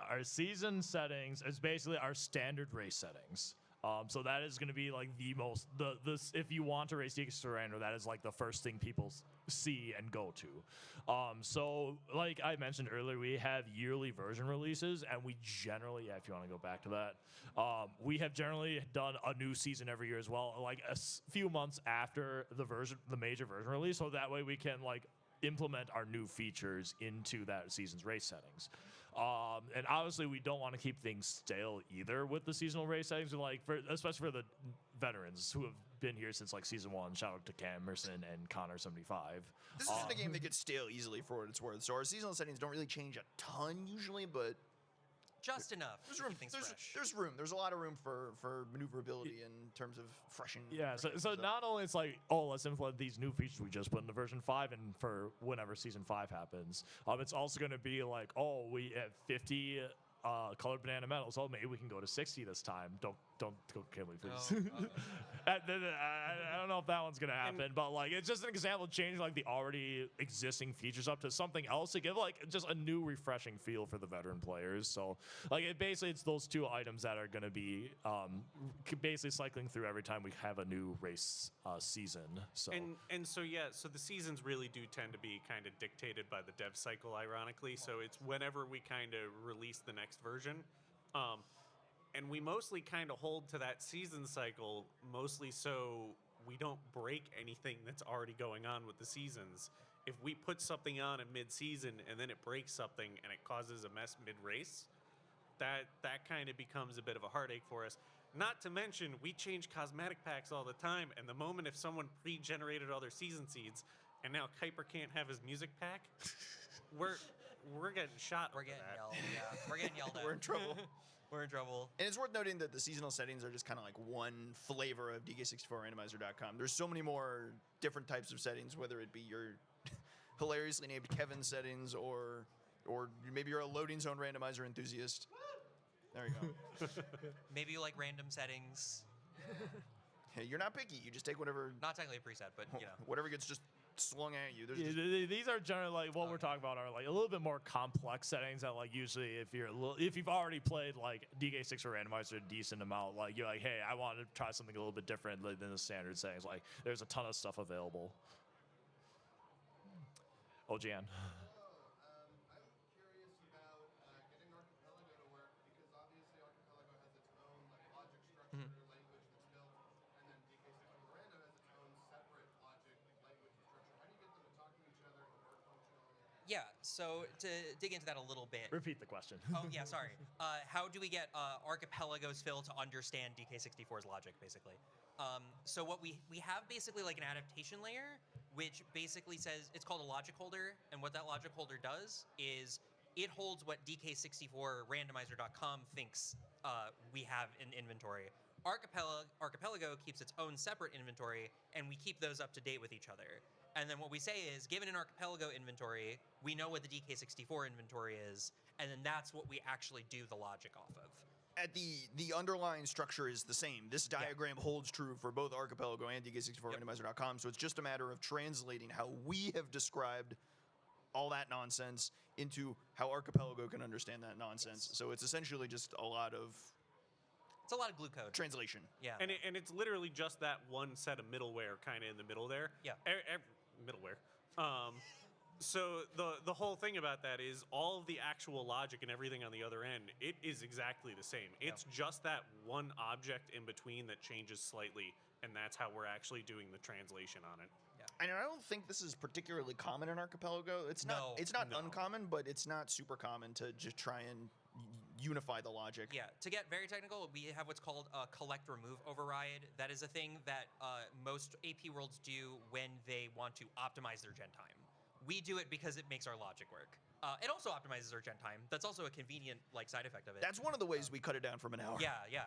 our season settings is basically our standard race settings. So that is going to be like the most if you want to race DK64 Rando, that is like the first thing people see and go to. So like I mentioned earlier, we have yearly version releases, and we generally, if you want to go back to that, we have generally done a new season every year as well, like few months after the major version release, so that way we can like implement our new features into that season's race settings. And obviously, we don't want to keep things stale either with the seasonal race settings, like especially for the veterans who have been here since like season 1. Shout out to Camerson and Connor75. This isn't a game that gets stale easily for what it's worth. So our seasonal settings don't really change a ton usually, but Just enough. there's to room. keep things There's, fresh. there's room. There's a lot of room for maneuverability in terms of freshening. Yeah, so not only it's like, oh, let's implement these new features we just put into version 5 and for whenever season 5 happens. It's also going to be like, oh, we have 50 colored banana medals. Oh, maybe we can go to 60 this time. Don't kill me, please. I don't know if that one's gonna happen, but like it's just an example of changing like the already existing features up to something else to give like just a new, refreshing feel for the veteran players. So like it's those two items that are gonna be basically cycling through every time we have a new race season. So So the seasons really do tend to be kind of dictated by the dev cycle, ironically. So it's whenever we kind of release the next version. And we mostly kind of hold to that season cycle, mostly so we don't break anything that's already going on with the seasons. If we put something on in mid-season and then it breaks something and it causes a mess mid-race, that kind of becomes a bit of a heartache for us. Not to mention, we change cosmetic packs all the time, and the moment if someone pre-generated all their season seeds, and now Kuiper can't have his music pack, we're getting shot. We're getting yelled. Yeah, we're getting yelled at. We're in trouble. We're in trouble. And it's worth noting that the seasonal settings are just kind of like one flavor of DK64 Randomizer.com. There's so many more different types of settings, whether it be your hilariously named Kevin settings or maybe you're a loading zone randomizer enthusiast. There you go. Maybe you like random settings. Hey, you're not picky. You just take whatever Not technically a preset, but you know. whatever gets just slung at you. There's yeah, just, these are generally like what we're talking about are like a little bit more complex settings that like usually if you've already played like DK64 Randomizer a decent amount, like you're like, hey, I want to try something a little bit different than the standard settings. Like there's a ton of stuff available. Oh, Jan. I'm curious about getting Archipelago to work because obviously Archipelago has its own like logic structure, language that's built, and then DK64 Rando has its own separate logic, language, and structure. How do you get them to talk to each other and work functionally? Yeah, so to dig into that a little bit. Repeat the question. Oh, yeah, sorry. How do we get Archipelago's Phil to understand DK64's logic, basically? So what we have basically like an adaptation layer, which basically says, it's called a logic holder, and what that logic holder does is it holds what DK64 Randomizer.com thinks we have in inventory. Archipelago keeps its own separate inventory, and we keep those up to date with each other. And then what we say is, given an Archipelago inventory, we know what the DK64 inventory is, and then that's what we actually do the logic off of. at the underlying structure is the same. This diagram holds true for both Archipelago and DK64 Randomizer.com, so it's just a matter of translating how we have described all that nonsense into how Archipelago can understand that nonsense. So it's essentially just a lot of It's a lot of glue code. translation. Yeah. And it's literally just that one set of middleware kind of in the middle there. Yeah. Middleware. So the whole thing about that is all of the actual logic and everything on the other end, it is exactly the same. It's just that one object in between that changes slightly, and that's how we're actually doing the translation on it. Yeah. And I don't think this is particularly common in Archipelago. It's not. No. It's not No. uncommon, but it's not super common to just try and unify the logic. Yeah, to get very technical, we have what's called a collect remove override. That is a thing that most AP worlds do when they want to optimize their gen time. We do it because it makes our logic work. It also optimizes our gen time. That's also a convenient side effect of it. That's one of the ways we cut it down from an hour. Yeah.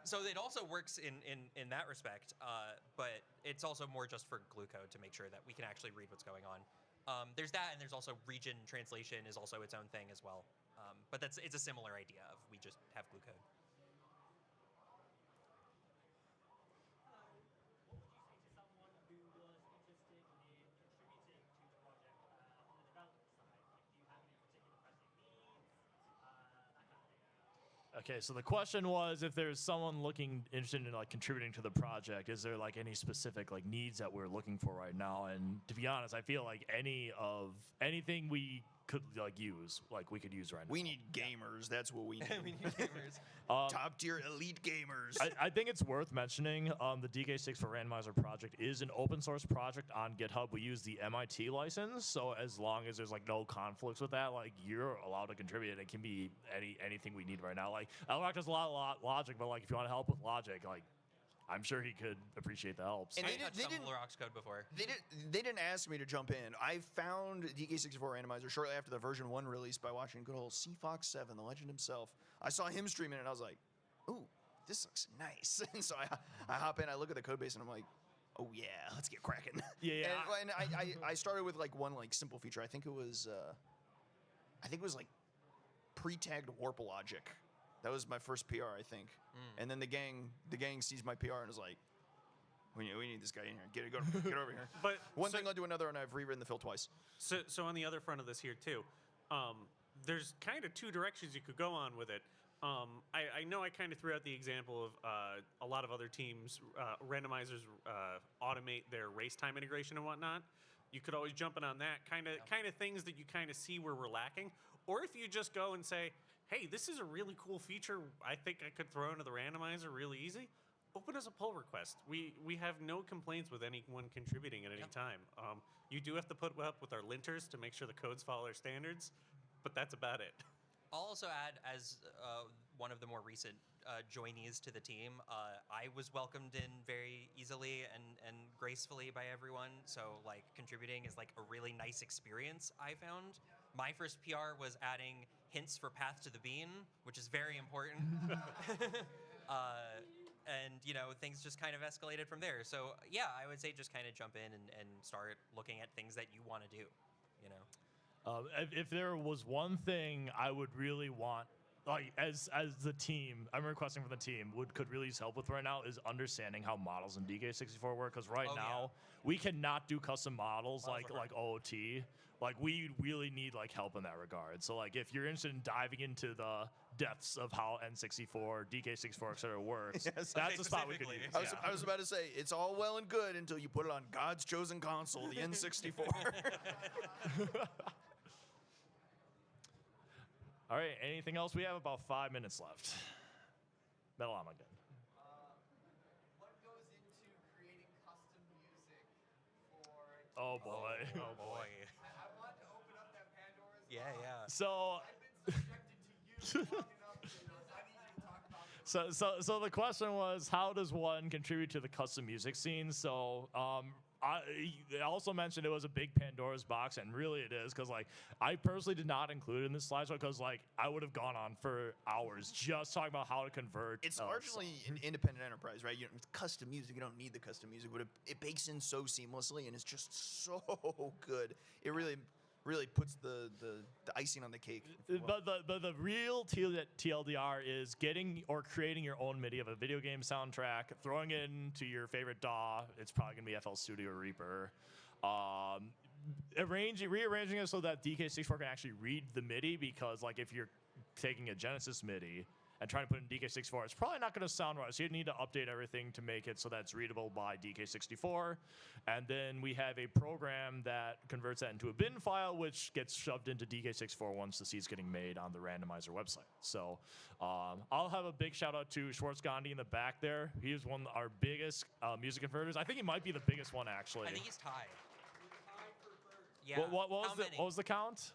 So it also works in that respect, but it's also more just for glue code to make sure that we can actually read what's going on. There's that, and there's also region translation is also its own thing as well. But it's a similar idea of we just have glue code. Okay, so the question was if there's someone interested in like contributing to the project, is there like any specific like needs that we're looking for right now? And to be honest, I feel like anything we could like use, like we could use right now. We need gamers. That's what we need. We need gamers. Top tier elite gamers. I think it's worth mentioning the DK64 Randomizer project is an open source project on GitHub. We use the MIT license, so as long as there's like no conflicts with that, like you're allowed to contribute. It can be anything we need right now. Like Elrock does a lot of logic, but like if you want to help with logic, like I'm sure he could appreciate the help. And I they touched didn't- some of Larock's code before. They didn't ask me to jump in. I found DK64 Randomizer shortly after the version 1 release by watching good old CFox7, the legend himself. I saw him streaming it and I was like, ooh, this looks nice. And so I hop in, I look at the code base and I'm like, oh yeah, let's get cracking. Yeah. And I started with like one like simple feature. I think it was like pre-tagged warp logic. That was my first PR, I think. And then the gang sees my PR and is like, we need this guy in here. Get over here. But One so- thing led to another, and I've rewritten the fill twice. So on the other front of this here too, there's kind of two directions you could go on with it. I know I kind of threw out the example of a lot of other teams, randomizers automate their race time integration and whatnot. You could always jump in on that kind of things that you kind of see where we're lacking. Or if you just go and say, hey, this is a really cool feature I think I could throw into the randomizer really easy, open as a pull request. We have no complaints with anyone contributing at any time. You do have to put up with our linters to make sure the codes follow our standards, but that's about it. I'll also add, as one of the more recent joinees to the team, I was welcomed in very easily and gracefully by everyone. So, like, contributing is like a really nice experience, I found. My first PR was adding hints for Path to the Bean, which is very important. And, you know, things just kind of escalated from there. So, yeah, I would say just kind of jump in and start looking at things that you want to do, you know? If there was one thing I would really want, like as the team, I'm requesting for the team, could really use help with right now is understanding how models in DK64 work. Because right now we cannot do custom models like OOT. Like we really need like help in that regard. So like if you're interested in diving into the depths of how N64, DK64, etc. works, Yes. that's the spot we could Specifically. use. I was about to say, it's all well and good until you put it on God's chosen console, the N64. All right, anything else? We have about 5 minutes left. Metal Armageddon. What goes into creating custom music for? Oh boy. Oh, boy. I want to open up that Pandora's Yeah, box. yeah. So I've been subjected to you long enough. I need you to talk about this. So the question was, how does one contribute to the custom music scene? So I also mentioned it was a big Pandora's box, and really it is, because like I personally did not include it in this slideshow because like I would have gone on for hours just talking about how to convert. It's largely an independent enterprise, right? With custom music, you don't need the custom music, but it bakes in so seamlessly, and it's just so good. It really puts the icing on the cake. if you will. But the real TLDR is getting or creating your own MIDI of a video game soundtrack, throwing it into your favorite DAW. It's probably gonna be FL Studio or Reaper. Rearranging it so that DK64 can actually read the MIDI, because like if you're taking a Genesis MIDI and trying to put in DK64, it's probably not going to sound right. So you need to update everything to make it so that it's readable by DK64. And then we have a program that converts that into a bin file, which gets shoved into DK64 once the seed's getting made on the randomizer website. So I'll have a big shout out to Schwartz Gandhi in the back there. He is one of our biggest music converters. I think he might be the biggest one, actually. I think he's tied. Yeah. What How many? was the count?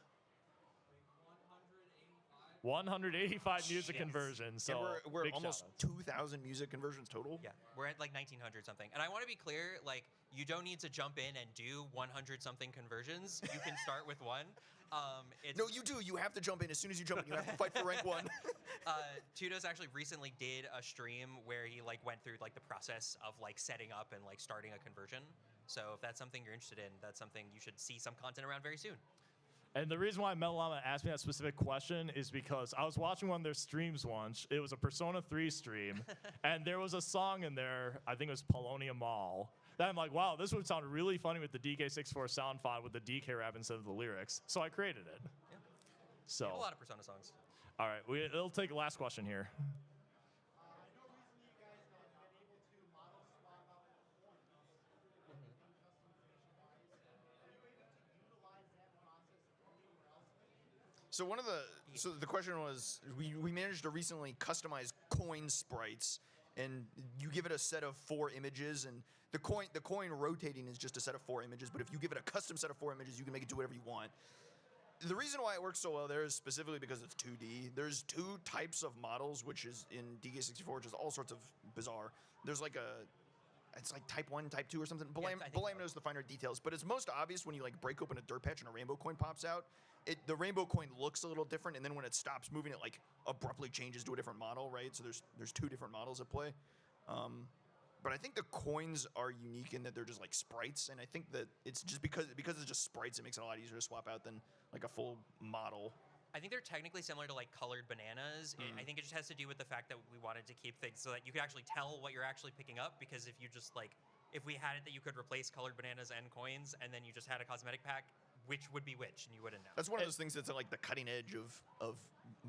185 music conversions. So And we're big almost shout-outs. 2,000 music conversions total. Yeah, we're at like 1900 something. And I want to be clear, like, you don't need to jump in and do 100 something conversions. You can start with one. It's, No, you do. You have to jump in. As soon as you jump in, you have to fight for rank 1. Tudos actually recently did a stream where he like went through like the process of like setting up and like starting a conversion. So if that's something you're interested in, that's something you should see some content around very soon. And the reason why Metal Llama asked me that specific question is because I was watching one of their streams once. It was a Persona 3 stream, and there was a song in there, I think it was Polonium Mall, that I'm like, wow, this would sound really funny with the DK64 sound font with the DK rap instead of the lyrics. So I created it. Yeah. So, We have a lot of Persona songs. all right, it'll take a last question here. I know recently you guys have been able to model swap out coins in customization-wise. Are you able to utilize that process anywhere else in the game? So the question was, we managed to recently customize coin sprites, and you give it a set of 4 images, and the coin rotating is just a set of 4 images. But if you give it a custom set of 4 images, you can make it do whatever you want. The reason why it works so well there is specifically because it's 2D. There's 2 types of models, which is in DK64, which is all sorts of bizarre. There's like it's like type 1, type 2 or something. Blame knows the finer details, but it's most obvious when you like break open a dirt patch and a rainbow coin pops out. The rainbow coin looks a little different, and then when it stops moving, it like abruptly changes to a different model, right? So there's 2 different models at play. But I think the coins are unique in that they're just like sprites, and I think that it's just because it's just sprites, it makes it a lot easier to swap out than like a full model. I think they're technically similar to like colored bananas. I think it just has to do with the fact that we wanted to keep things so that you could actually tell what you're actually picking up, because if you just like, if we had it that you could replace colored bananas and coins, and then you just had a cosmetic pack, which would be which, and you wouldn't know. That's one of those things that's at like the cutting edge of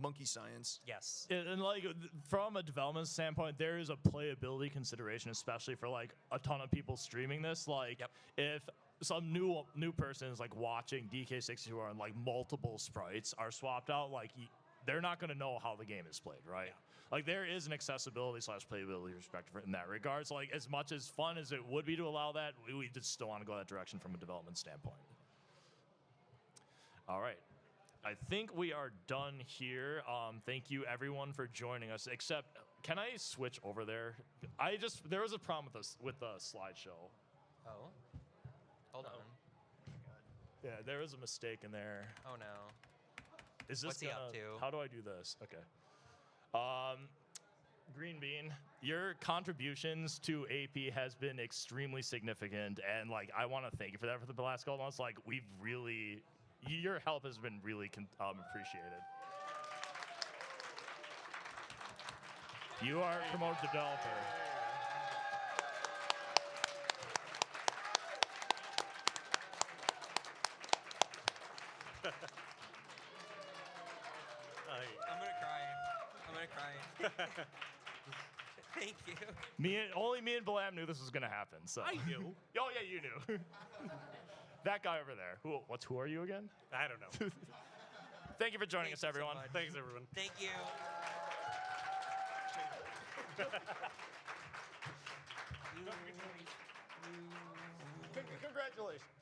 monkey science. Yes. And like from a development standpoint, there is a playability consideration, especially for like a ton of people streaming this. Like, if some new person is like watching DK64 and like multiple sprites are swapped out, like they're not going to know how the game is played, right? Like there is an accessibility / playability perspective in that regard. So like as much as fun as it would be to allow that, we just still want to go that direction from a development standpoint. All right. I think we are done here. Thank you everyone for joining us. Except, can I switch over there? There was a problem with the slideshow. Oh. Hold on. Yeah, there was a mistake in there. Oh no. Is this What's he up to? How do I do this? Okay. Green Bean, your contributions to AP has been extremely significant, and like I want to thank you for that for the last couple months. Like your help has been really appreciated. You are a promoted developer. I'm gonna cry. Thank you. Only me and Balam knew this was gonna happen. So I knew. Oh yeah, you knew. That guy over there. Who are you again? I don't know. Thank you for joining Thank us, you so everyone. much. Thanks, everyone. Thank you. Congratulations.